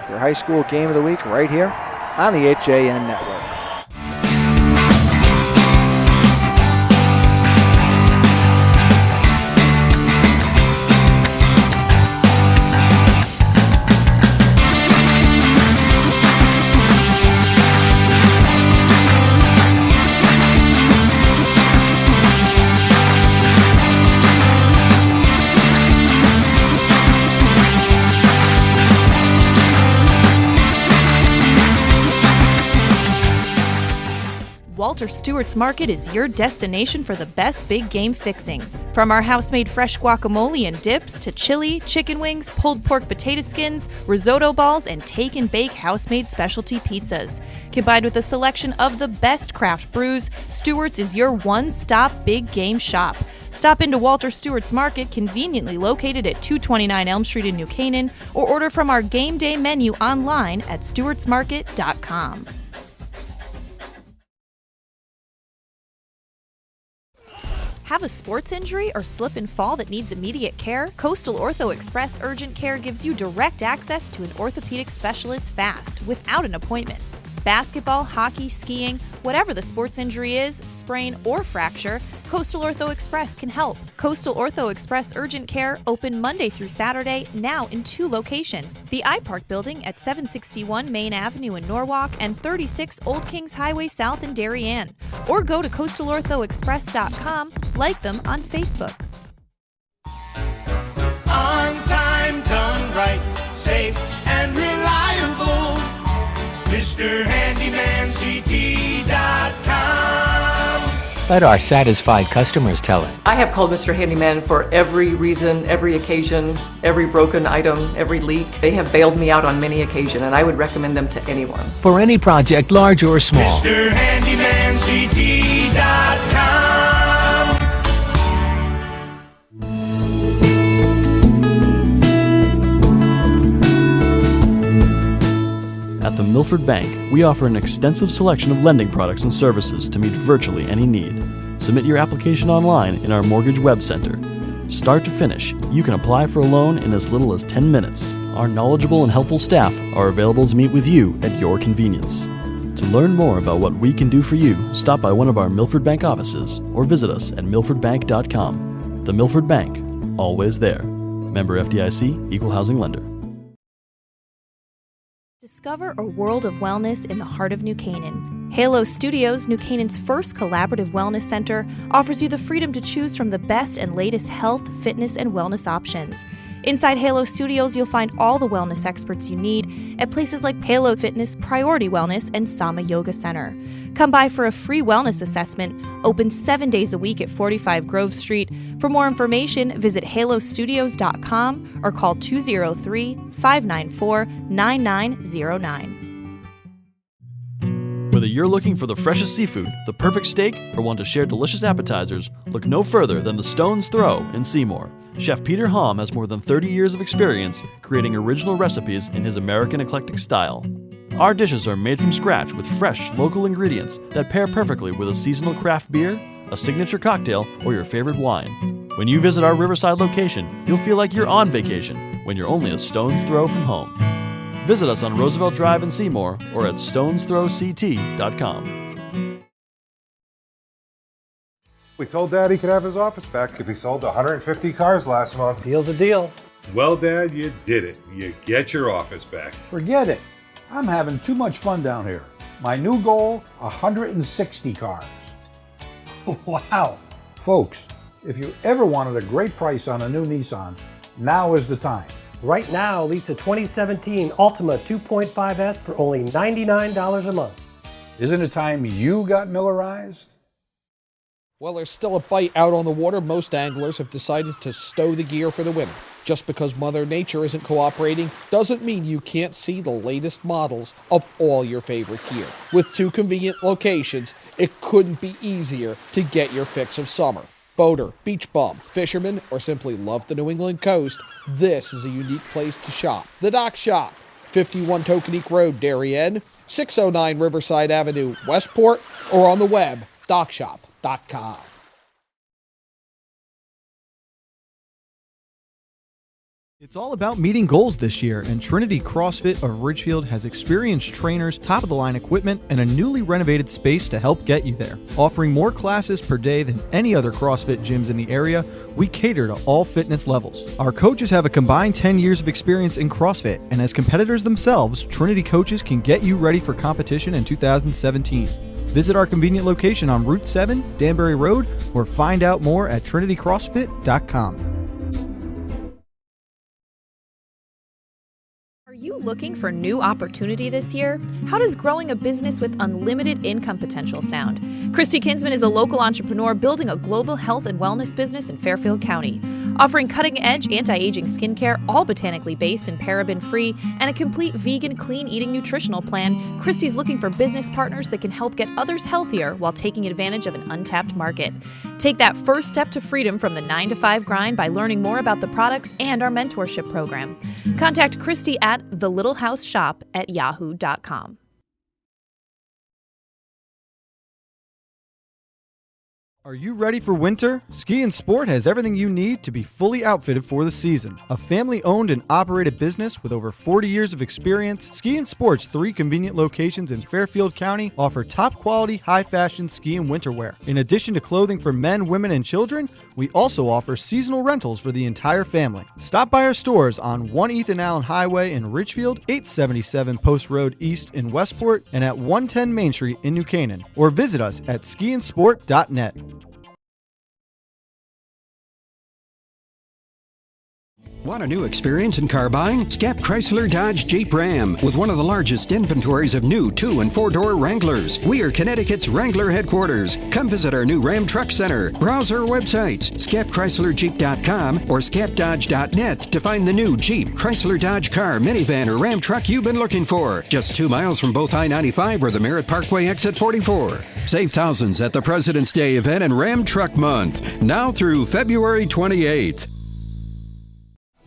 of your high school game of the week right here on the HAN Network. Walter Stewart's Market is your destination for the best big game fixings. From our house-made fresh guacamole and dips to chili, chicken wings, pulled pork potato skins, risotto balls, and take and bake house-made specialty pizzas. Combined with a selection of the best craft brews, Stewart's is your one-stop big game shop. Stop into Walter Stewart's Market, conveniently located at 229 Elm Street in New Canaan, or order from our game day menu online at stewartsmarket.com. Have a sports injury or slip and fall that needs immediate care? Coastal Ortho Express Urgent Care gives you direct access to an orthopedic specialist fast, without an appointment. Basketball, hockey, skiing, whatever the sports injury is, sprain or fracture, Coastal Ortho Express can help. Coastal Ortho Express Urgent Care open Monday through Saturday, now in 2 locations. The iPark building at 761 Main Avenue in Norwalk and 36 Old Kings Highway South in Darien. Or go to coastalorthoexpress.com, like them on Facebook. On time, done right, safe and reliable. MrHandymanCT.com. Let our satisfied customers tell it. I have called Mr. Handyman for every reason, every occasion, every broken item, every leak. They have bailed me out on many occasions, and I would recommend them to anyone. For any project, large or small. MrHandymanCT.com. At the Milford Bank, we offer an extensive selection of lending products and services to meet virtually any need. Submit your application online in our mortgage web center. Start to finish, you can apply for a loan in as little as 10 minutes. Our knowledgeable and helpful staff are available to meet with you at your convenience. To learn more about what we can do for you, stop by one of our Milford Bank offices or visit us at milfordbank.com. The Milford Bank, always there. Member FDIC, Equal Housing Lender. Discover a world of wellness in the heart of New Canaan. Halo Studios, New Canaan's first collaborative wellness center, offers you the freedom to choose from the best and latest health, fitness, and wellness options. Inside Halo Studios, you'll find all the wellness experts you need at places like Halo Fitness, Priority Wellness, and Sama Yoga Center. Come by for a free wellness assessment, open 7 days a week at 45 Grove Street. For more information, visit halostudios.com or call 203-594-9909. Whether you're looking for the freshest seafood, the perfect steak, or want to share delicious appetizers, look no further than the Stone's Throw in Seymour. Chef Peter Haum has more than 30 years of experience creating original recipes in his American eclectic style. Our dishes are made from scratch with fresh, local ingredients that pair perfectly with a seasonal craft beer, a signature cocktail, or your favorite wine. When you visit our Riverside location, you'll feel like you're on vacation when you're only a stone's throw from home. Visit us on Roosevelt Drive in Seymour or at stonesThrowCT.com. We told Dad he could have his office back if he sold 150 cars last month. Deal's a deal. Well, Dad, you did it. You get your office back. Forget it. I'm having too much fun down here. My new goal, 160 cars. Wow. Folks, if you ever wanted a great price on a new Nissan, now is the time. Right now, lease a 2017 Altima 2.5S for only $99 a month. Isn't it time you got Millerized? Well, there's still a bite out on the water. Most anglers have decided to stow the gear for the winter. Just because Mother Nature isn't cooperating doesn't mean you can't see the latest models of all your favorite gear. With 2 convenient locations, it couldn't be easier to get your fix of summer. Boater, beach bum, fisherman, or simply love the New England coast, this is a unique place to shop. The Dock Shop, 51 Tokenique Road, Darien, 609 Riverside Avenue, Westport, or on the web, dockshop.com. It's all about meeting goals this year, and Trinity CrossFit of Ridgefield has experienced trainers, top-of-the-line equipment, and a newly renovated space to help get you there. Offering more classes per day than any other CrossFit gyms in the area, we cater to all fitness levels. Our coaches have a combined 10 years of experience in CrossFit, and as competitors themselves, Trinity coaches can get you ready for competition in 2017. Visit our convenient location on Route 7, Danbury Road, or find out more at trinitycrossfit.com. Are you looking for new opportunity this year? How does growing a business with unlimited income potential sound? Christy Kinsman is a local entrepreneur building a global health and wellness business in Fairfield County. Offering cutting-edge anti-aging skincare, all botanically based and paraben-free, and a complete vegan, clean-eating nutritional plan, Christy's looking for business partners that can help get others healthier while taking advantage of an untapped market. Take that first step to freedom from the 9-to-5 grind by learning more about the products and our mentorship program. Contact Christy at thelittlehouseshop@yahoo.com. Are you ready for winter? Ski and Sport has everything you need to be fully outfitted for the season. A family-owned and operated business with over 40 years of experience, Ski and Sport's 3 convenient locations in Fairfield County offer top-quality, high-fashion ski and winter wear. In addition to clothing for men, women, and children, we also offer seasonal rentals for the entire family. Stop by our stores on 1 Ethan Allen Highway in Ridgefield, 877 Post Road East in Westport, and at 110 Main Street in New Canaan, or visit us at skiandsport.net. Want a new experience in car buying? Scap Chrysler Dodge Jeep Ram with one of the largest inventories of new 2- and 4-door Wranglers. We are Connecticut's Wrangler headquarters. Come visit our new Ram Truck Center. Browse our websites, scapchryslerjeep.com or scapdodge.net to find the new Jeep, Chrysler Dodge car, minivan, or Ram truck you've been looking for. Just 2 miles from both I-95 or the Merritt Parkway exit 44. Save thousands at the President's Day event and Ram Truck Month, now through February 28th.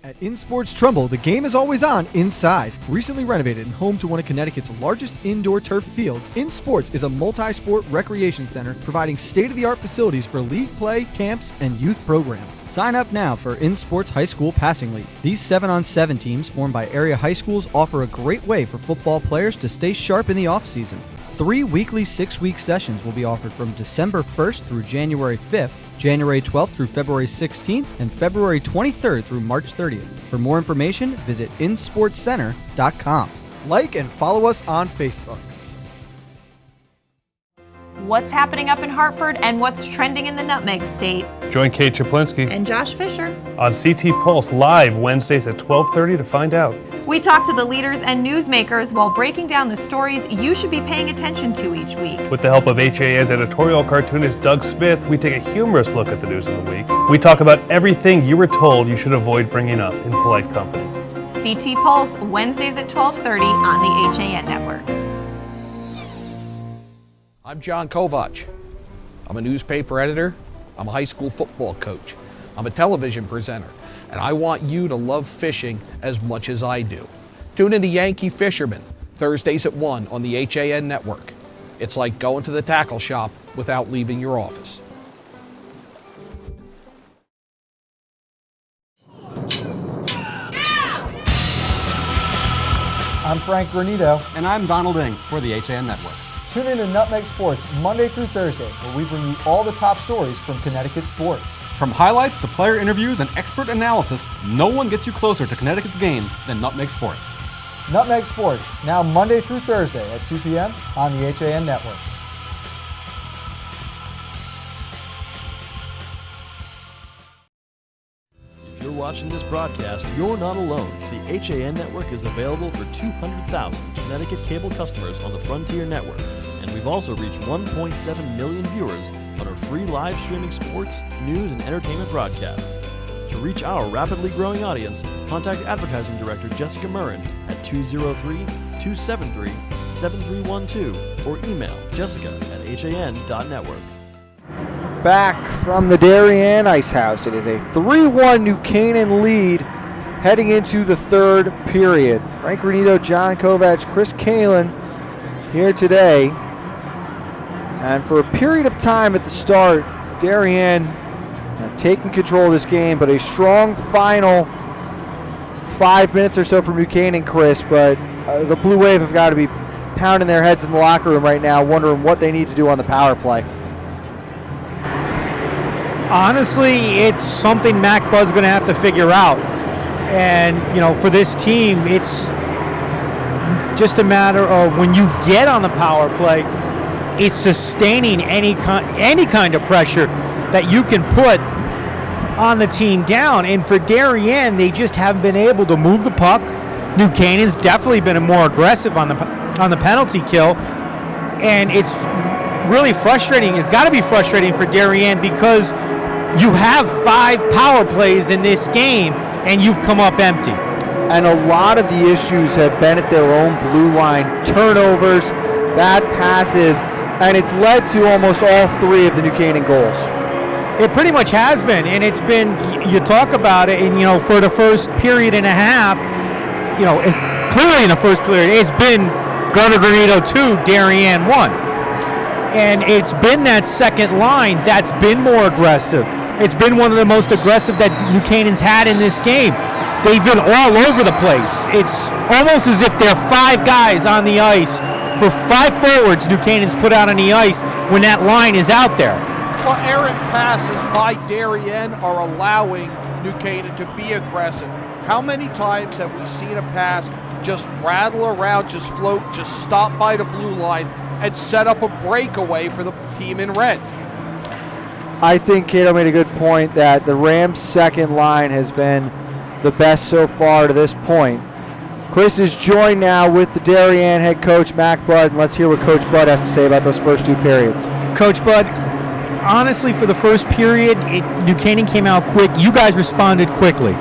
At In Sports Trumbull, the game is always on inside. Recently renovated and home to one of Connecticut's largest indoor turf fields, In Sports is a multi-sport recreation center providing state-of-the-art facilities for league play, camps, and youth programs. Sign up now for In Sports High School Passing League. These 7-on-7 teams formed by area high schools offer a great way for football players to stay sharp in the off-season. 3 weekly 6-week sessions will be offered from December 1st through January 5th, January 12th through February 16th, and February 23rd through March 30th. For more information, visit insportscenter.com. Like and follow us on Facebook. What's happening up in Hartford and what's trending in the Nutmeg State? Join Kate Chaplinsky And Josh Fisher on CT Pulse live Wednesdays at 12:30 to find out. We talk to the leaders and newsmakers while breaking down the stories you should be paying attention to each week. With the help of HAN's editorial cartoonist Doug Smith, we take a humorous look at the news of the week. We talk about everything you were told you should avoid bringing up in polite company. CT Pulse, Wednesdays at 12:30 on the HAN Network. I'm John Kovach. I'm a newspaper editor. I'm a high school football coach. I'm a television presenter. And I want you to love fishing as much as I do. Tune into Yankee Fisherman, Thursdays at 1 on the HAN Network. It's like going to the tackle shop without leaving your office. I'm Frank Granito. And I'm Donald Ing for the HAN Network. Tune in to Nutmeg Sports Monday through Thursday, where we bring you all the top stories from Connecticut sports. From highlights to player interviews and expert analysis, no one gets you closer to Connecticut's games than Nutmeg Sports. Nutmeg Sports, now Monday through Thursday at 2 p.m. on the HAN Network. If you're watching this broadcast, you're not alone. The HAN Network is available for 200,000 Connecticut cable customers on the Frontier Network, and we've also reached 1.7 million viewers on our free live streaming sports, news, and entertainment broadcasts. To reach our rapidly growing audience, contact Advertising Director Jessica Murrin at 203-273-7312 or email jessica@han.network. Back from the Darien Ice House, it is a 3-1 New Canaan lead heading into the third period. Frank Granito, John Kovach, Chris Kalin here today. And for a period of time at the start, Darien taking control of this game, but a strong final 5 minutes or so from New Canaan, Chris. But the Blue Wave have got to be pounding their heads in the locker room right now, wondering what they need to do on the power play. Honestly, it's something Mac Bud's going to have to figure out. And, you know, for this team, it's just a matter of when you get on the power play, it's sustaining any kind of pressure that you can put on the team down. And for Darien, they just haven't been able to move the puck. New Canaan's definitely been more aggressive on the penalty kill. And it's really frustrating. It's got to be frustrating for Darien because you have 5 power plays in this game and you've come up empty. And a lot of the issues have been at their own blue line. Turnovers, bad passes, and it's led to almost all 3 of the New Canaan goals. It pretty much has been, and it's been, you talk about it, and, you know, for the first period and a half, you know, it's clearly in the first period, it's been Granito 2, Darien 1. And it's been that second line that's been more aggressive. It's been one of the most aggressive that New Canaan's had in this game. They've been all over the place. It's almost as if there are 5 guys on the ice for 5 forwards New Canaan's put out on the ice when that line is out there. Well, errant passes by Darien are allowing New Canaan to be aggressive. How many times have we seen a pass just rattle around, just float, just stop by the blue line and set up a breakaway for the team in red? I think Cato made a good point that the Rams' second line has been the best so far to this point. Chris is joined now with the Darien head coach, Mac Budd, and let's hear what Coach Budd has to say about those first 2 periods. Coach Budd, honestly, for the first period, New Canaan came out quick. You guys responded quickly.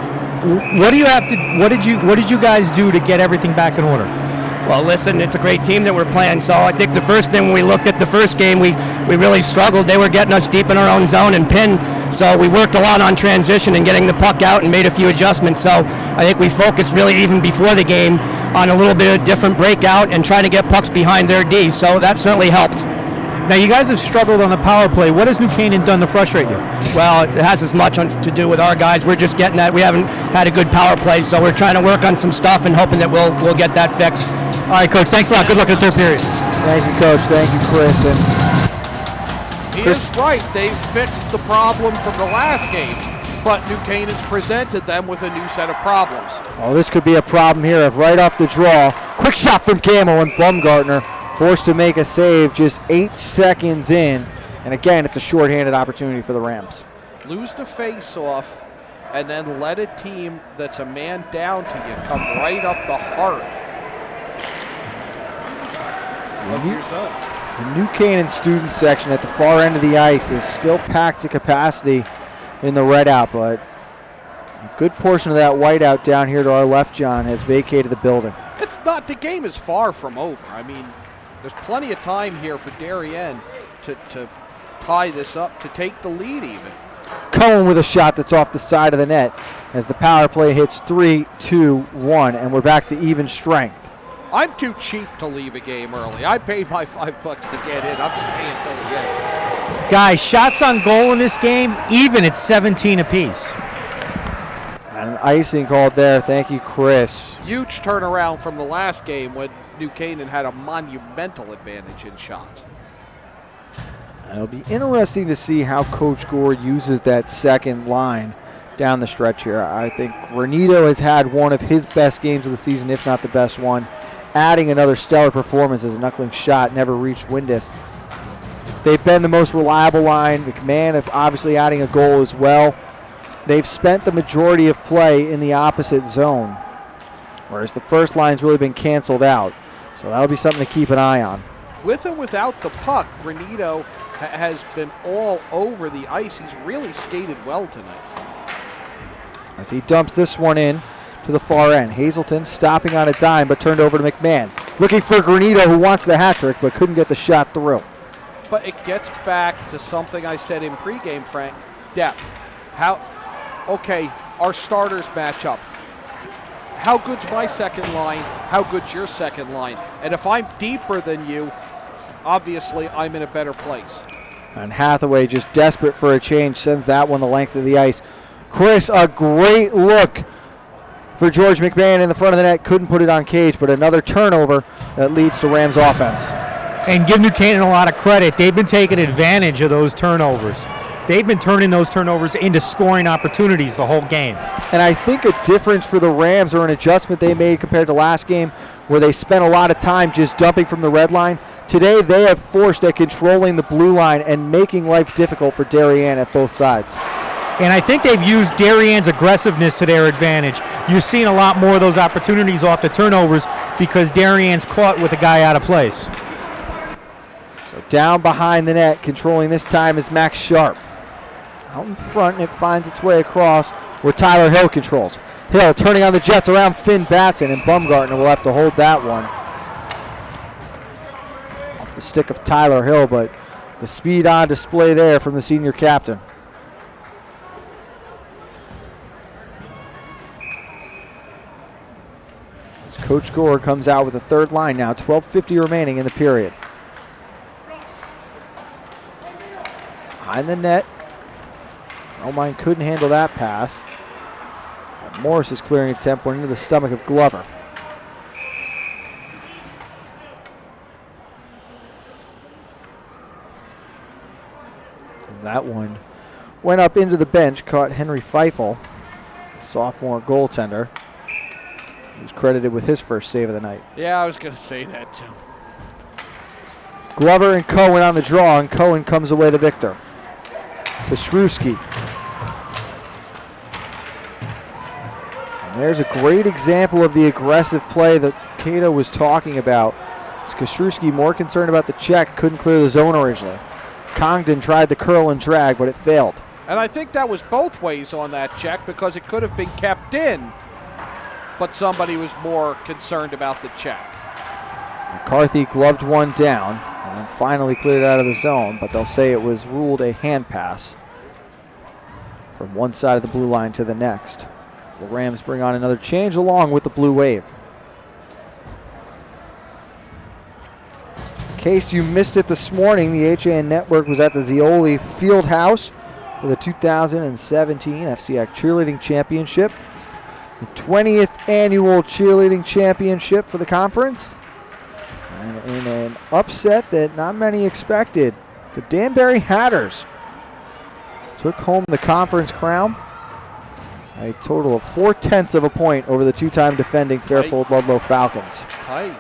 What did you guys do to get everything back in order? Well, listen, it's a great team that we're playing, so I think the first thing when we looked at the first game, we really struggled. They were getting us deep in our own zone and pinned, so we worked a lot on transition and getting the puck out and made a few adjustments. So I think we focused really even before the game on a little bit of different breakout and trying to get pucks behind their D, so that certainly helped. Now, you guys have struggled on the power play. What has New Canaan done to frustrate you? Well, it has as much to do with our guys. We're just getting that. We haven't had a good power play, so we're trying to work on some stuff and hoping that we'll get that fixed. All right, Coach, thanks a lot. Good luck in the third period. Thank you, Coach. Thank you, Chris. And He is right. They fixed the problem from the last game, but New Canaan's presented them with a new set of problems. oh, this could be a problem here if right off the draw, quick shot from Camo and Bumgartner forced to make a save just 8 seconds in. And again, it's a shorthanded opportunity for the Rams. Lose the face-off and then let a team that's a man down to you come right up the heart of your zone. The New Canaan student section at the far end of the ice is still packed to capacity in the red-out, but a good portion of that whiteout down here to our left, John, has vacated the building. It's not, the game is far from over. I mean, there's plenty of time here for Darien to tie this up, to take the lead even. Cohen with a shot that's off the side of the net as the power play hits 3-2-1, and we're back to even strength. I'm too cheap to leave a game early. I paid my $5 to get in. I'm staying till the end. Guys, shots on goal in this game, even at 17 apiece. And an icing called there. Thank you, Chris. Huge turnaround from the last game when New Canaan had a monumental advantage in shots. And it'll be interesting to see how Coach Gore uses that second line down the stretch here. I think Granito has had one of his best games of the season, if not the best one. Adding another stellar performance as a knuckling shot never reached Windus. They've been the most reliable line. McMahon obviously adding a goal as well. They've spent the majority of play in the opposite zone, whereas the first line's really been canceled out. So that'll be something to keep an eye on. With and without the puck, Granito has been all over the ice. He's really skated well tonight. As he dumps this one in to the far end. Hazelton stopping on a dime, but turned over to McMahon. Looking for Granito, who wants the hat trick, but couldn't get the shot through. But it gets back to something I said in pregame, Frank, depth. Okay, our starters match up. How good's my second line? How good's your second line? And if I'm deeper than you, obviously I'm in a better place. And Hathaway, just desperate for a change, sends that one the length of the ice. Chris, a great look for George McMahon in the front of the net. Couldn't put it on Cage, but another turnover that leads to Rams offense. And give New Canaan a lot of credit. They've been taking advantage of those turnovers. They've been turning those turnovers into scoring opportunities the whole game. And I think a difference for the Rams, or an adjustment they made compared to last game, where they spent a lot of time just dumping from the red line. Today they have forced at controlling the blue line and making life difficult for Darien at both sides. And I think they've used Darien's aggressiveness to their advantage. You've seen a lot more of those opportunities off the turnovers because Darien's caught with a guy out of place. So down behind the net, controlling this time is Max Sharp. Out in front, and it finds its way across where Tyler Hill controls. Hill turning on the Jets around Finn Batson, and Bumgartner will have to hold that one. Off the stick of Tyler Hill, but the speed on display there from the senior captain. As Coach Gore comes out with a third line now, 12:50 remaining in the period. Behind the net. Romine couldn't handle that pass. Morris is clearing attempt, went into the stomach of Glover. And that one went up into the bench, caught Henry Feifel, the sophomore goaltender, who's credited with his first save of the night. Yeah, I was going to say that too. Glover and Cohen on the draw, and Cohen comes away the victor. Kostrewski. And there's a great example of the aggressive play that Cato was talking about. Kostrewski more concerned about the check, couldn't clear the zone originally. Congdon tried the curl and drag, but it failed. And I think that was both ways on that check because it could have been kept in, but somebody was more concerned about the check. McCarthy gloved one down and then finally cleared out of the zone, but they'll say it was ruled a hand pass from one side of the blue line to the next. The Rams bring on another change along with the Blue Wave. In case you missed it this morning, the HAN Network was at the Zioli Field House for the 2017 FCAC Cheerleading Championship, the 20th annual cheerleading championship for the conference. And in an upset that not many expected, the Danbury Hatters took home the conference crown. A total of 0.4 of a point over the two-time defending Fairfield Ludlow Falcons. Tight.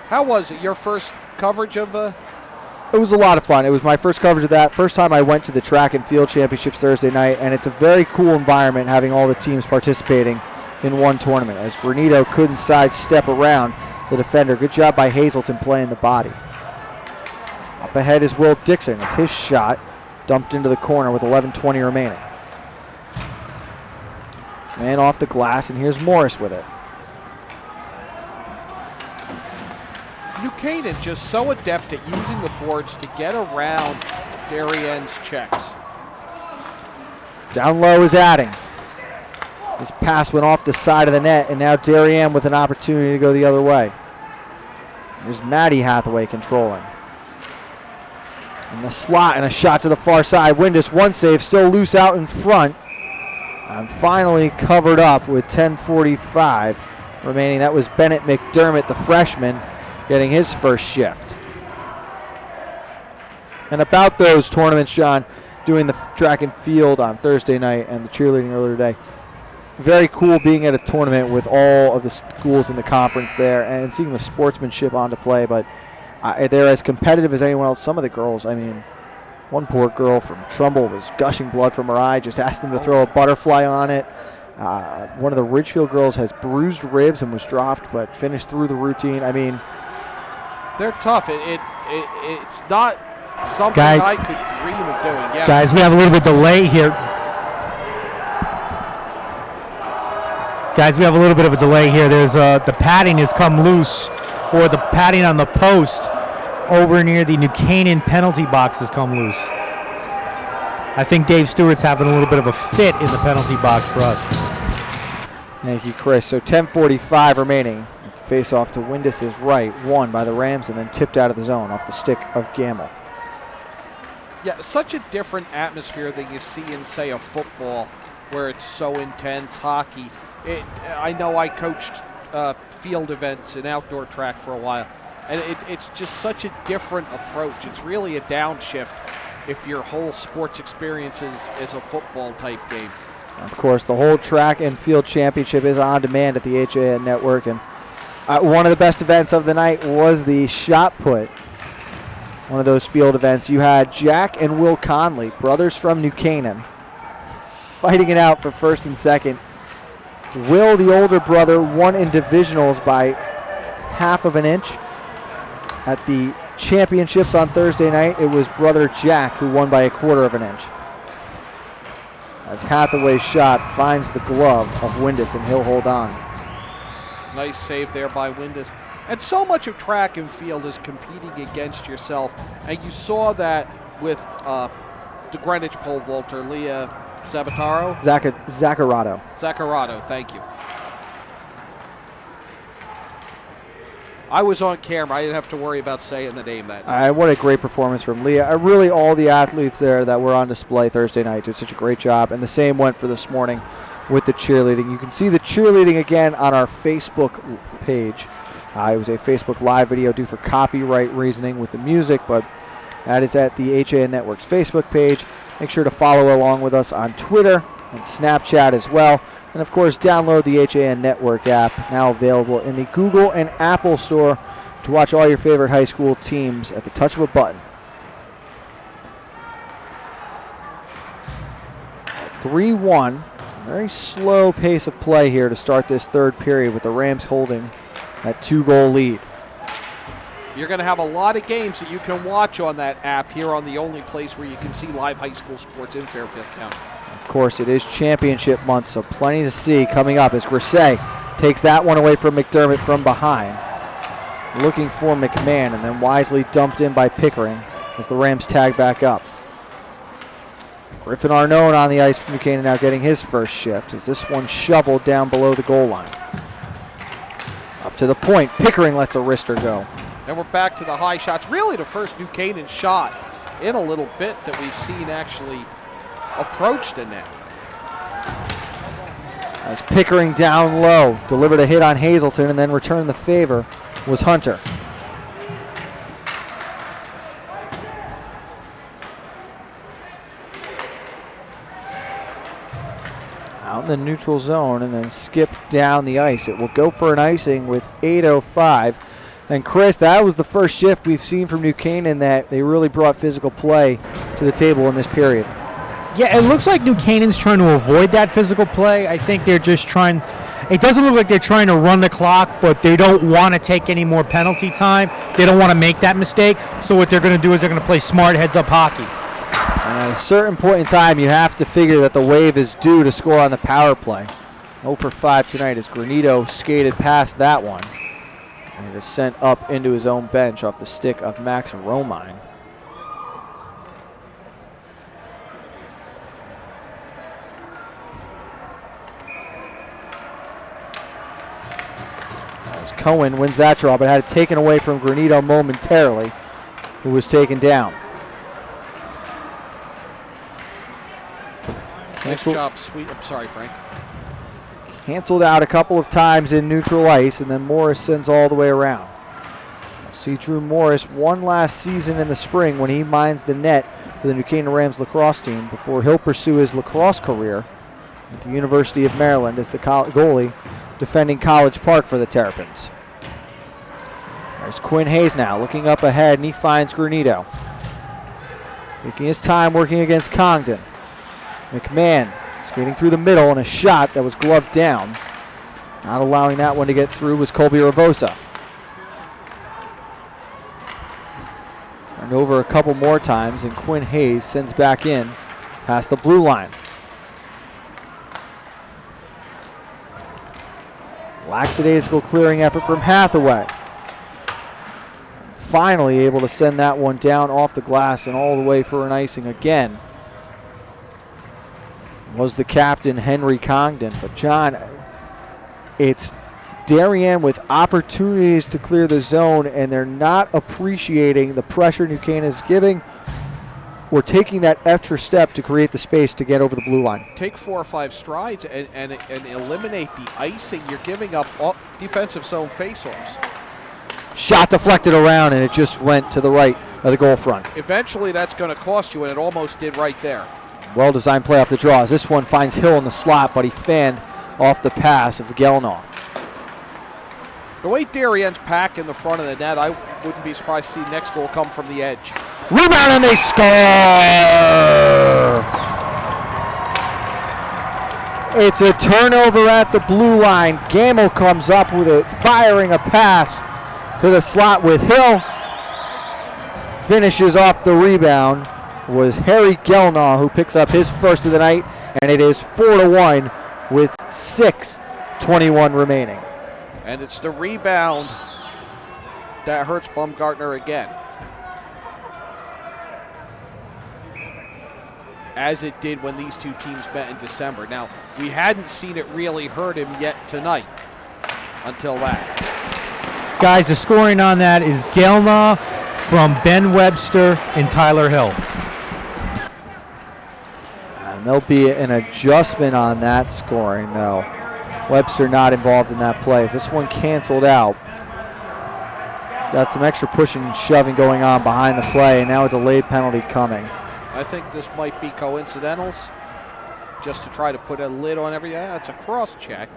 How was it, your first coverage of It was a lot of fun. It was my first coverage of that. First time I went to the track and field championships Thursday night, and it's a very cool environment having all the teams participating in one tournament, as Granito couldn't sidestep around the defender. Good job by Hazelton playing the body. Up ahead is Will Dixon as his shot dumped into the corner with 11:20 remaining. Man off the glass, and here's Morris with it. New Canaan just so adept at using the boards to get around Darien's checks. Down low is Adding. His pass went off the side of the net, and now Darien with an opportunity to go the other way. There's Maddie Hathaway controlling. In the slot, and a shot to the far side. Windus, one save, still loose out in front. And finally covered up with 10:45 remaining. That was Bennett McDermott, the freshman, getting his first shift. And about those tournaments, John, doing the track and field on Thursday night and the cheerleading earlier today. Very cool being at a tournament with all of the schools in the conference there and seeing the sportsmanship on display. But they're as competitive as anyone else. Some of the girls, I mean, one poor girl from Trumbull was gushing blood from her eye, just asked them to throw a butterfly on it. One of the Ridgefield girls has bruised ribs and was dropped, but finished through the routine. I mean, they're tough. It's not something I could dream of doing. Yeah. Guys, we have a little bit of delay here. There's the padding has come loose, or the padding on the post over near the New Canaan penalty box has come loose. I think Dave Stewart's having a little bit of a fit in the penalty box for us. Thank you, Chris. So 10:45 remaining. The face-off to Windus' right, won by the Rams, and then tipped out of the zone off the stick of Gamble. Yeah, such a different atmosphere than you see in, say, a football where it's so intense. Hockey. I know I coached field events and outdoor track for a while, and it's just such a different approach. It's really a downshift if your whole sports experience is a football-type game. Of course, the whole track and field championship is on demand at the HAN Network, and one of the best events of the night was the shot put. One of those field events. You had Jack and Will Conley, brothers from New Canaan, fighting it out for first and second. Will, the older brother, won in divisionals by 1/2 inch. At the championships on Thursday night, it was brother Jack who won by 1/4 inch. As Hathaway's shot finds the glove of Windus, and he'll hold on. Nice save there by Windus. And so much of track and field is competing against yourself. And you saw that with the Greenwich pole vaulter, Leah Zabataro? Zaccarado. Zaccarado, thank you. I was on camera. I didn't have to worry about saying the name that night. What a great performance from Leah. Really, all the athletes there that were on display Thursday night did such a great job. And the same went for this morning with the cheerleading. You can see the cheerleading again on our Facebook page. It was a Facebook Live video due for copyright reasoning with the music, but that is at the HAN Network's Facebook page. Make sure to follow along with us on Twitter and Snapchat as well. And, of course, download the HAN Network app, now available in the Google and Apple Store to watch all your favorite high school teams at the touch of a button. 3-1. Very slow pace of play here to start this third period with the Rams holding that 2-goal lead. You're going to have a lot of games that you can watch on that app here on the only place where you can see live high school sports in Fairfield County. Of course, it is championship month, so plenty to see coming up as Grisey takes that one away from McDermott from behind. Looking for McMahon, and then wisely dumped in by Pickering as the Rams tag back up. Griffin Arnone on the ice for New Canaan now getting his first shift as this one shoveled down below the goal line. Up to the point, Pickering lets a wrister go. And we're back to the high shots. Really the first New Canaan shot in a little bit that we've seen actually approach the net. As Pickering down low, delivered a hit on Hazelton and then returned the favor was Hunter. Out in the neutral zone and then skip down the ice. It will go for an icing with 8:05. And Chris, that was the first shift we've seen from New Canaan that they really brought physical play to the table in this period. Yeah, it looks like New Canaan's trying to avoid that physical play. I think they're just trying. It doesn't look like they're trying to run the clock, but they don't want to take any more penalty time. They don't want to make that mistake. So what they're going to do is they're going to play smart heads-up hockey. And at a certain point in time, you have to figure that the Wave is due to score on the power play. 0 for 5 tonight as Granito skated past that one. And it is sent up into his own bench off the stick of Max Romine. As Cohen wins that draw, but had it taken away from Granito momentarily, who was taken down. Nice job, sweet. I'm sorry, Frank. Canceled out a couple of times in neutral ice, and then Morris sends all the way around. See Drew Morris one last season in the spring when he mines the net for the New Canaan Rams lacrosse team before he'll pursue his lacrosse career at the University of Maryland as the goalie defending College Park for the Terrapins. There's Quinn Hayes now looking up ahead, and he finds Granito. Taking his time working against Congdon. McMahon skating through the middle and a shot that was gloved down. Not allowing that one to get through was Colby Ravosa. Turned over a couple more times and Quinn Hayes sends back in past the blue line. Lackadaisical clearing effort from Hathaway. Finally able to send that one down off the glass and all the way for an icing again. Was the captain, Henry Congdon. But, John, it's Darien with opportunities to clear the zone, and they're not appreciating the pressure New Canaan is giving or taking that extra step to create the space to get over the blue line. Take 4 or 5 strides and eliminate the icing. You're giving up all defensive zone faceoffs. Shot deflected around, and it just went to the right of the goal front. Eventually, that's going to cost you, and it almost did right there. Well-designed play off the draw as this one finds Hill in the slot, but he fanned off the pass of Gelnaw. The way Darien's pack in the front of the net, I wouldn't be surprised to see the next goal come from the edge. Rebound, and they score! It's a turnover at the blue line. Gamble comes up with it, firing a pass to the slot with Hill. Finishes off the rebound was Harry Gelnaw, who picks up his first of the night, and it is 4-1 with 6:21 remaining. And it's the rebound that hurts Baumgartner again, as it did when these two teams met in December. Now, we hadn't seen it really hurt him yet tonight until that. Guys, the scoring on that is Gelna from Ben Webster and Tyler Hill. And there'll be an adjustment on that scoring, though. Webster not involved in that play. This one canceled out. Got some extra pushing and shoving going on behind the play, and now a delayed penalty coming. I think this might be coincidentals, just to try to put a lid on everything. Yeah, it's a cross check.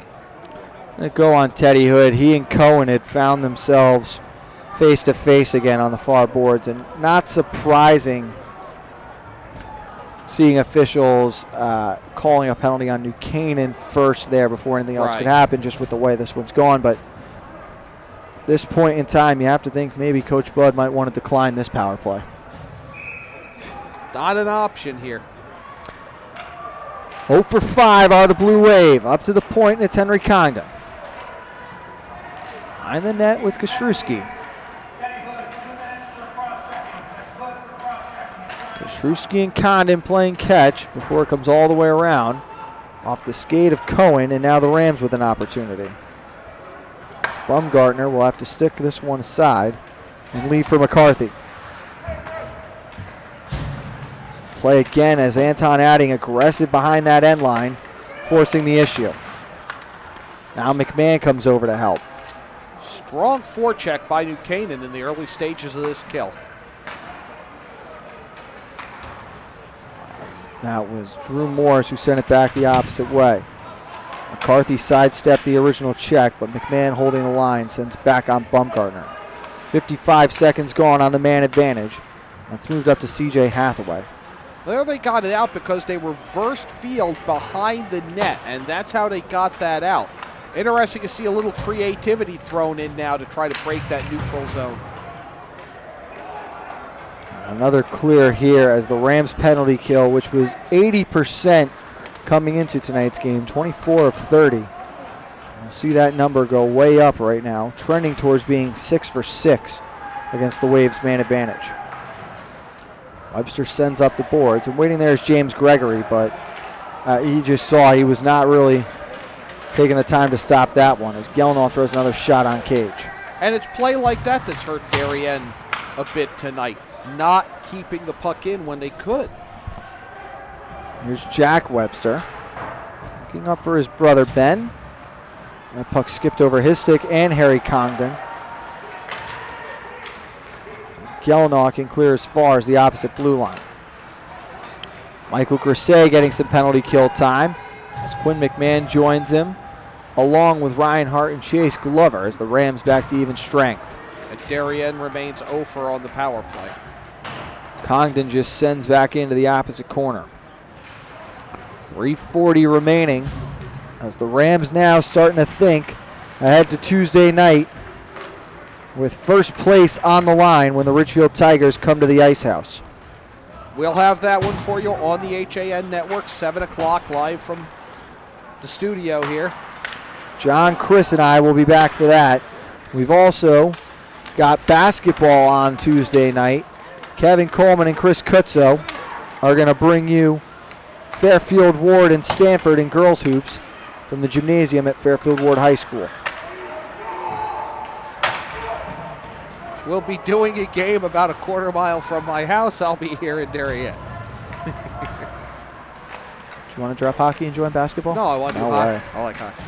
Gonna go on Teddy Hood. He and Cohen had found themselves face to face again on the far boards, and not surprising seeing officials calling a penalty on New Canaan first there before anything else could happen, just with the way this one's gone. But this point in time, you have to think maybe Coach Bud might want to decline this power play. Not an option here. 0 for 5 are the Blue Wave. Up to the point, and it's Henry Congdon. Behind the net with Kostrewski. Kostrewski and Condon playing catch before it comes all the way around. Off the skate of Cohen, and now the Rams with an opportunity. It's Bumgartner will have to stick this one aside and leave for McCarthy. Play again as Anton Adding aggressive behind that end line, forcing the issue. Now McMahon comes over to help. Strong forecheck by New Canaan in the early stages of this kill. That was Drew Morris who sent it back the opposite way. McCarthy sidestepped the original check, but McMahon holding the line sends back on Bumgartner. 55 seconds gone on the man advantage. That's moved up to C.J. Hathaway. There they got it out because they reversed field behind the net, and that's how they got that out. Interesting to see a little creativity thrown in now to try to break that neutral zone. Another clear here as the Rams penalty kill, which was 80% coming into tonight's game, 24 of 30. You'll see that number go way up right now, trending towards being 6 for 6 against the Waves' man advantage. Webster sends up the boards, and waiting there is James Gregory, but he just saw he was not really taking the time to stop that one as Gelnow throws another shot on Cage. And it's play like that that's hurt Darien a bit tonight, not keeping the puck in when they could. Here's Jack Webster looking up for his brother Ben. That puck skipped over his stick and Harry Congdon. Gelnow can clear as far as the opposite blue line. Michael Grisey getting some penalty kill time as Quinn McMahon joins him, along with Ryan Hart and Chase Glover as the Rams back to even strength. And Darien remains 0 for on the power play. Congdon just sends back into the opposite corner. 3:40 remaining as the Rams now starting to think ahead to Tuesday night with first place on the line when the Ridgefield Tigers come to the Ice House. We'll have that one for you on the HAN network, 7 o'clock live from the studio here. John, Chris, and I will be back for that. We've also got basketball on Tuesday night. Kevin Coleman and Chris Kutzo are going to bring you Fairfield Ward and Stanford in girls hoops from the gymnasium at Fairfield Ward High School. We'll be doing a game about a quarter mile from my house. I'll be here in Darien. Do you want to drop hockey and join basketball? No, I want to do hockey. I like hockey.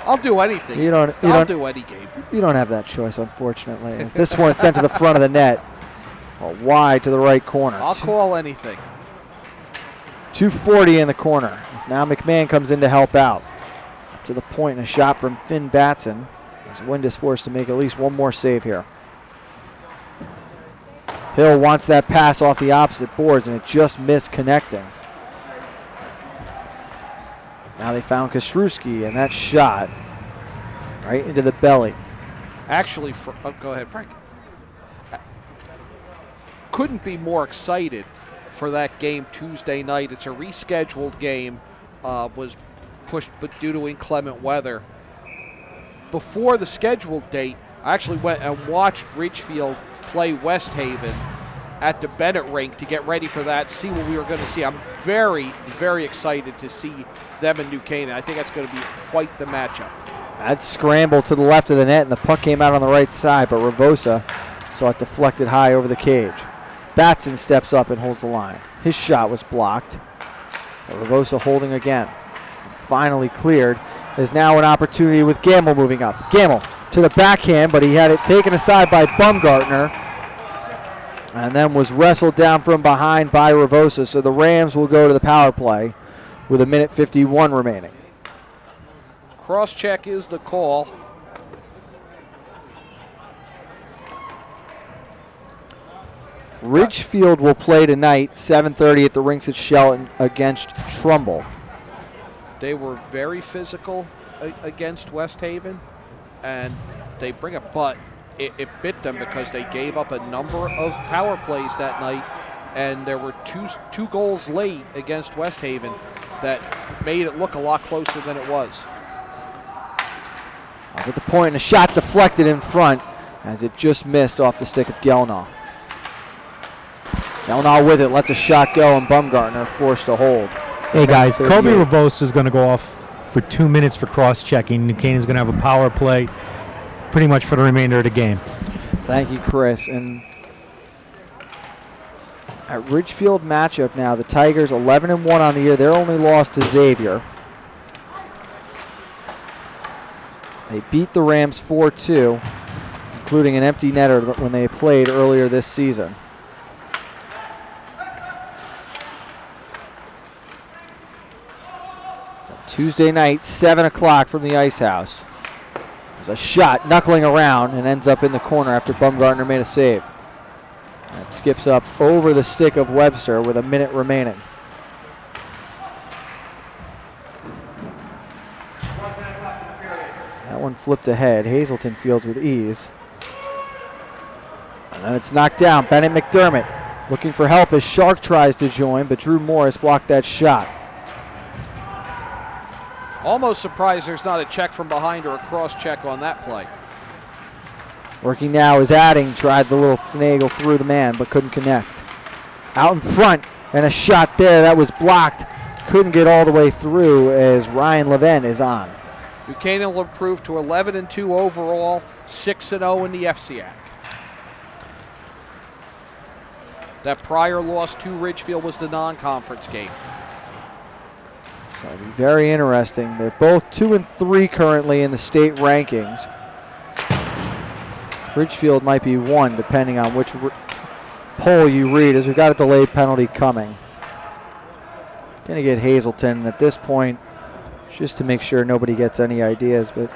I'll do anything. I'll do any game. You don't have that choice, unfortunately. As this one sent to the front of the net, wide to the right corner. I'll call anything. 2:40 in the corner. As now McMahon comes in to help out. Up to the point, and a shot from Finn Batson. As Wind is forced to make at least one more save here. Hill wants that pass off the opposite boards, and it just missed connecting. Now they found Kostrewski, and that shot right into the belly. Actually, go ahead, Frank. Couldn't be more excited for that game Tuesday night. It's a rescheduled game, was pushed but due to inclement weather. Before the scheduled date, I actually went and watched Ridgefield play West Haven at the Bennett rink to get ready for that, see what we were going to see. I'm very, very excited to see them in New Canaan. I think that's going to be quite the matchup. That scramble to the left of the net, and the puck came out on the right side, but Ravosa saw it deflected high over the cage. Batson steps up and holds the line. His shot was blocked. But Ravosa holding again. Finally cleared. There's now an opportunity with Gamble moving up. Gamble to the backhand, but he had it taken aside by Bumgartner, and then was wrestled down from behind by Ravosa. So the Rams will go to the power play with 1:51 remaining. Cross-check is the call. Ridgefield will play tonight, 7:30 at the rinks at Shelton against Trumbull. They were very physical against West Haven, and they bring it, but it bit them because they gave up a number of power plays that night, and there were two goals late against West Haven that made it look a lot closer than it was. Up at the point, and a shot deflected in front as it just missed off the stick of Gelnaw. Gelnaw with it, lets a shot go, and Bumgartner forced to hold. Hey guys, Kobe Ravosa is going to go off for 2 minutes for cross-checking. New Canaan's going to have a power play pretty much for the remainder of the game. Thank you, Chris. And at Ridgefield matchup now, the Tigers 11-1 on the year. Their only loss to Xavier. They beat the Rams 4-2, including an empty netter when they played earlier this season. Tuesday night, 7 o'clock from the Ice House. There's a shot knuckling around and ends up in the corner after Bumgartner made a save. That skips up over the stick of Webster with 1 minute remaining. That one flipped ahead. Hazelton fields with ease. And then it's knocked down. Bennett McDermott looking for help as Shark tries to join, but Drew Morris blocked that shot. Almost surprised there's not a check from behind or a cross-check on that play. Working now is Adding. Tried the little finagle through the man, but couldn't connect. Out in front, and a shot there that was blocked. Couldn't get all the way through as Ryan Leven is on. Buchanan will improve to 11-2 overall, 6-0 in the FCAC. That prior loss to Ridgefield was the non-conference game. So it'll be very interesting. They're both 2 and 3 currently in the state rankings. Ridgefield might be 1, depending on which poll you read, as we've got a delayed penalty coming. Going to get Hazelton, and at this point, just to make sure nobody gets any ideas, but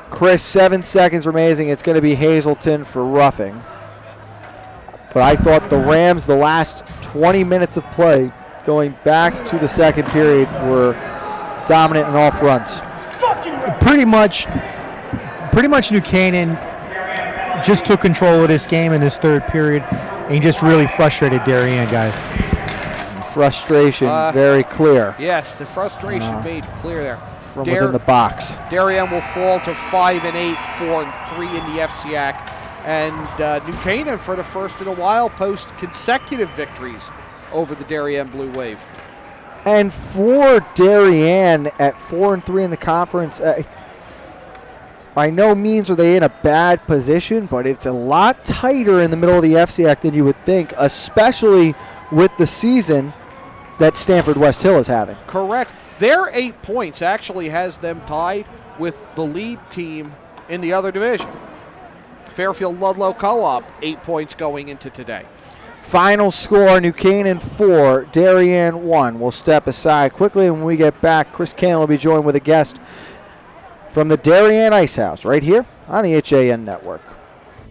Chris, 7 seconds remaining. It's going to be Hazelton for roughing. But I thought the Rams, the last 20 minutes of play, going back to the second period, were dominant in all fronts. Pretty much New Canaan just took control of this game in this third period and just really frustrated Darien, guys. Frustration very clear. Yes, the frustration made clear there. From within the box. Darien will fall to 5-8, 4-3 in the FCAC. And New Canaan, for the first in a while, post consecutive victories over the Darien Blue Wave. And for Darien at 4-3 in the conference, by no means are they in a bad position, but it's a lot tighter in the middle of the FCAC than you would think, especially with the season that Stanford West Hill is having. Correct. Their 8 points actually has them tied with the lead team in the other division. Fairfield Ludlow Co-op, 8 points going into today. Final score, New Canaan 4, Darien 1. We'll step aside quickly, and when we get back, Chris Cannon will be joined with a guest from the Darien Ice House right here on the HAN Network.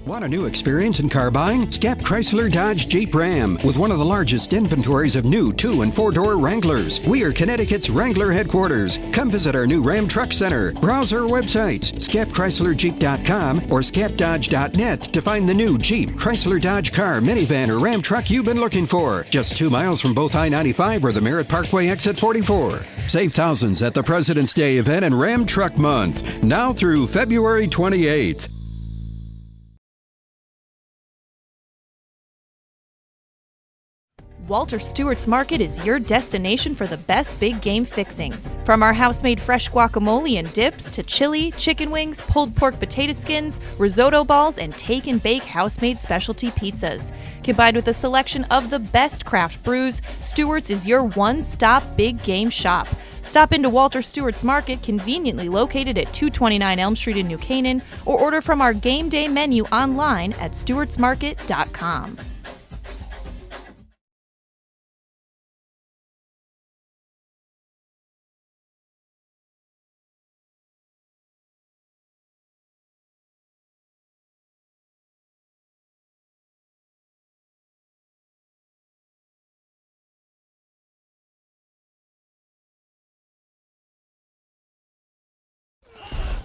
Want a new experience in car buying? Scap Chrysler Dodge Jeep Ram with one of the largest inventories of new 2- and 4-door Wranglers. We are Connecticut's Wrangler headquarters. Come visit our new Ram Truck Center. Browse our websites, scapchryslerjeep.com or scapdodge.net to find the new Jeep, Chrysler Dodge car, minivan, or Ram truck you've been looking for. Just 2 miles from both I-95 or the Merritt Parkway exit 44. Save thousands at the President's Day event and Ram Truck Month, now through February 28th. Walter Stewart's Market is your destination for the best big game fixings. From our house-made fresh guacamole and dips to chili, chicken wings, pulled pork potato skins, risotto balls, and take-and-bake house-made specialty pizzas. Combined with a selection of the best craft brews, Stewart's is your one-stop big game shop. Stop into Walter Stewart's Market, conveniently located at 229 Elm Street in New Canaan, or order from our game day menu online at stewartsmarket.com.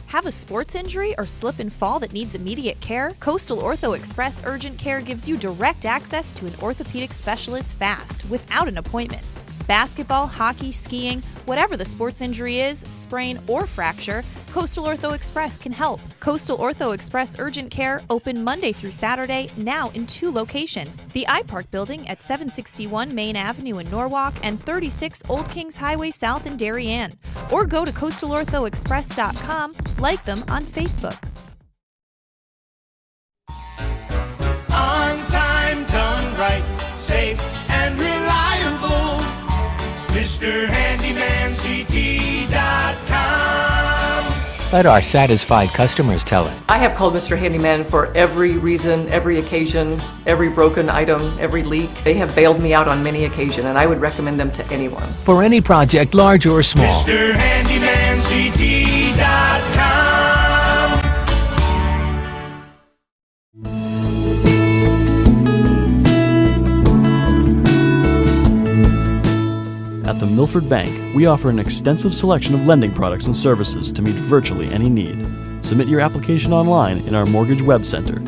Have a sports injury or slip and fall that needs immediate care? Coastal Ortho Express Urgent Care gives you direct access to an orthopedic specialist fast, without an appointment. Basketball, hockey, skiing, whatever the sports injury is, sprain or fracture, Coastal Ortho Express can help. Coastal Ortho Express Urgent Care, open Monday through Saturday, now in 2 locations. The iPark Building at 761 Main Avenue in Norwalk and 36 Old Kings Highway South in Darien. Or go to coastalorthoexpress.com, like them on Facebook. On time, done right, safe and reliable. MrHandymanCT.com. Let our satisfied customers tell it. I have called Mr. Handyman for every reason, every occasion, every broken item, every leak. They have bailed me out on many occasions, and I would recommend them to anyone. For any project, large or small. MrHandymanCT.com. At the Milford Bank, we offer an extensive selection of lending products and services to meet virtually any need. Submit your application online in our mortgage web center.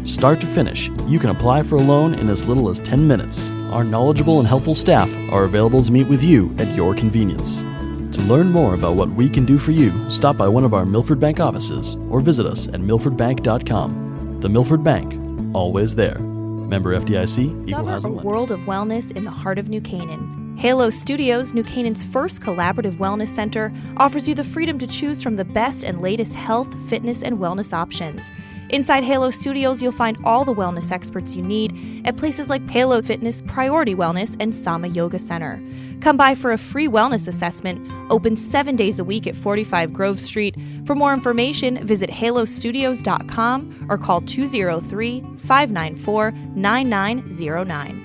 Start to finish, you can apply for a loan in as little as 10 minutes. Our knowledgeable and helpful staff are available to meet with you at your convenience. To learn more about what we can do for you, stop by one of our Milford Bank offices or visit us at milfordbank.com. The Milford Bank, always there. Member FDIC, Equal Discover Housing a Lender. world of wellness in the heart of New Canaan. Halo Studios, New Canaan's first collaborative wellness center, offers you the freedom to choose from the best and latest health, fitness, and wellness options. Inside Halo Studios, you'll find all the wellness experts you need at places like Halo Fitness, Priority Wellness, and Sama Yoga Center. Come by for a free wellness assessment, open 7 days a week at 45 Grove Street. For more information, visit halostudios.com or call 203-594-9909.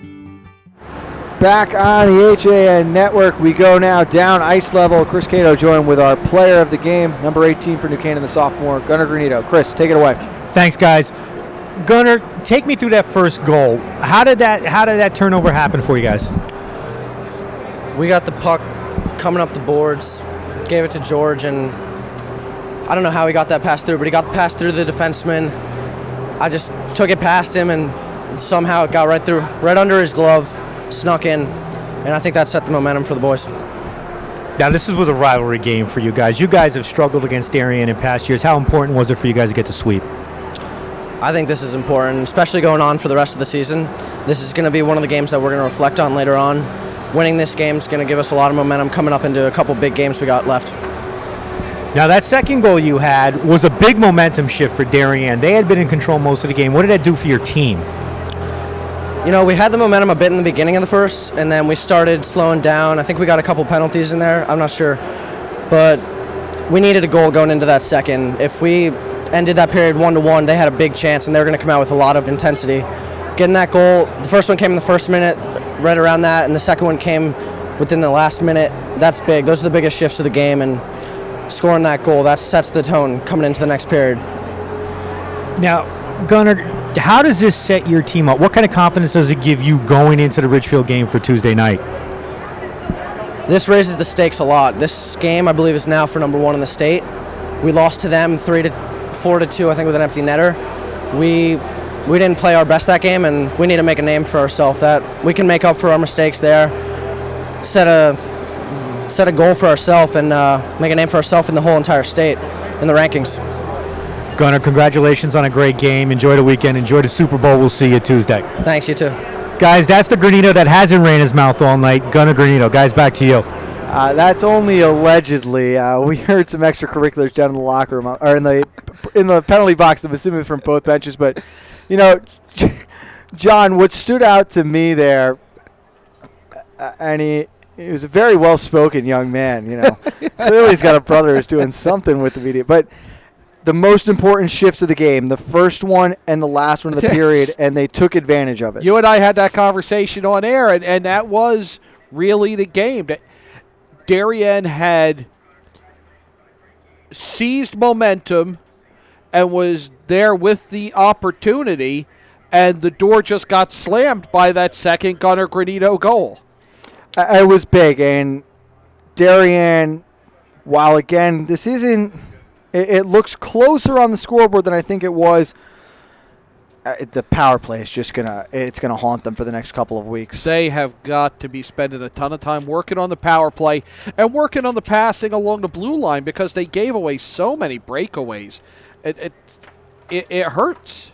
Back on the HAN network, we go now down ice level. Chris Cato joined with our player of the game, number 18 for New Canaan, the sophomore, Gunnar Granito. Chris, take it away. Thanks, guys. Gunnar, take me through that first goal. How did that turnover happen for you guys? We got the puck coming up the boards, gave it to George, and I don't know how he got that pass through, but he got the pass through the defenseman. I just took it past him, and somehow it got right under his glove, snuck in, and I think that set the momentum for the boys. Now, this was a rivalry game for you guys. You guys have struggled against Darien in past years. How important was it for you guys to get the sweep? I think this is important, especially going on for the rest of the season. This is going to be one of the games that we're going to reflect on later on. Winning this game is going to give us a lot of momentum coming up into a couple big games we got left. Now, that second goal you had was a big momentum shift for Darien. They had been in control most of the game. What did that do for your team? You know, we had the momentum a bit in the beginning of the first, and then we started slowing down. I think we got a couple penalties in there. I'm not sure. But we needed a goal going into that second. If we ended that period 1-1, they had a big chance, and they were going to come out with a lot of intensity. Getting that goal, the first one came in the first minute, right around that, and the second one came within the last minute. That's big. Those are the biggest shifts of the game, and scoring that goal, that sets the tone coming into the next period. Now, Gunnar, how does this set your team up? What kind of confidence does it give you going into the Ridgefield game for Tuesday night? This raises the stakes a lot. This game, I believe, is now for number 1 in the state. We lost to them 4-2, I think, with an empty netter. We didn't play our best that game, and we need to make a name for ourselves. That we can make up for our mistakes there, set a goal for ourselves, and make a name for ourselves in the whole entire state in the rankings. Gunnar, congratulations on a great game. Enjoy the weekend. Enjoy the Super Bowl. We'll see you Tuesday. Thanks, you too. Guys, that's the Granito that hasn't ran his mouth all night. Gunnar Granito. Guys, back to you. That's only allegedly. We heard some extracurriculars down in the locker room, or in the penalty box. I'm assuming from both benches. But, John, what stood out to me there, and he was a very well-spoken young man. Clearly he's got a brother who's doing something with the media. But the most important shifts of the game, the first one and the last one of the period, and they took advantage of it. You and I had that conversation on air, and that was really the game. Darien had seized momentum and was there with the opportunity, and the door just got slammed by that second Gunnar Granito goal. It was big, and Darien, while again, this isn't, it looks closer on the scoreboard than I think it was. The power play is just gonna haunt them for the next couple of weeks. They have got to be spending a ton of time working on the power play and working on the passing along the blue line because they gave away so many breakaways. It hurts.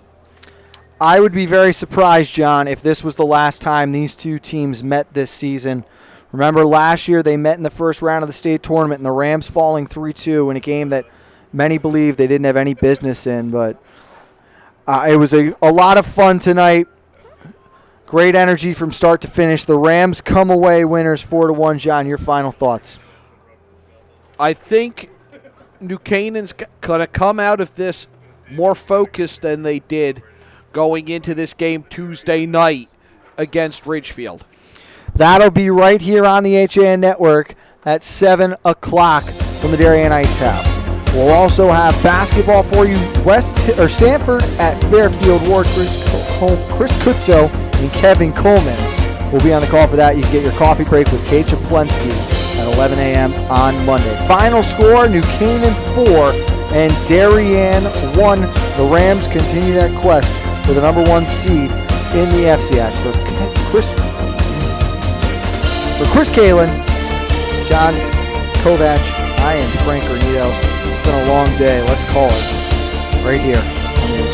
I would be very surprised, John, if this was the last time these two teams met this season. Remember last year they met in the first round of the state tournament and the Rams falling 3-2 in a game that many believe they didn't have any business in, but it was a lot of fun tonight. Great energy from start to finish. The Rams come away winners 4-1. John, your final thoughts? I think New Canaan's going to come out of this more focused than they did going into this game Tuesday night against Ridgefield. That'll be right here on the HAN Network at 7 o'clock from the Darien Ice House. We'll also have basketball for you. Stanford at Fairfield Ward. Chris Kutzo and Kevin Coleman will be on the call for that. You can get your coffee break with Kate Chaplensky at 11 a.m. on Monday. Final score, New Canaan 4 and Darien 1. The Rams continue that quest for the number 1 seed in the FCAC. For Chris Kalin, John Kovach, I am Frank Granito. It's been a long day. Let's call it right here on the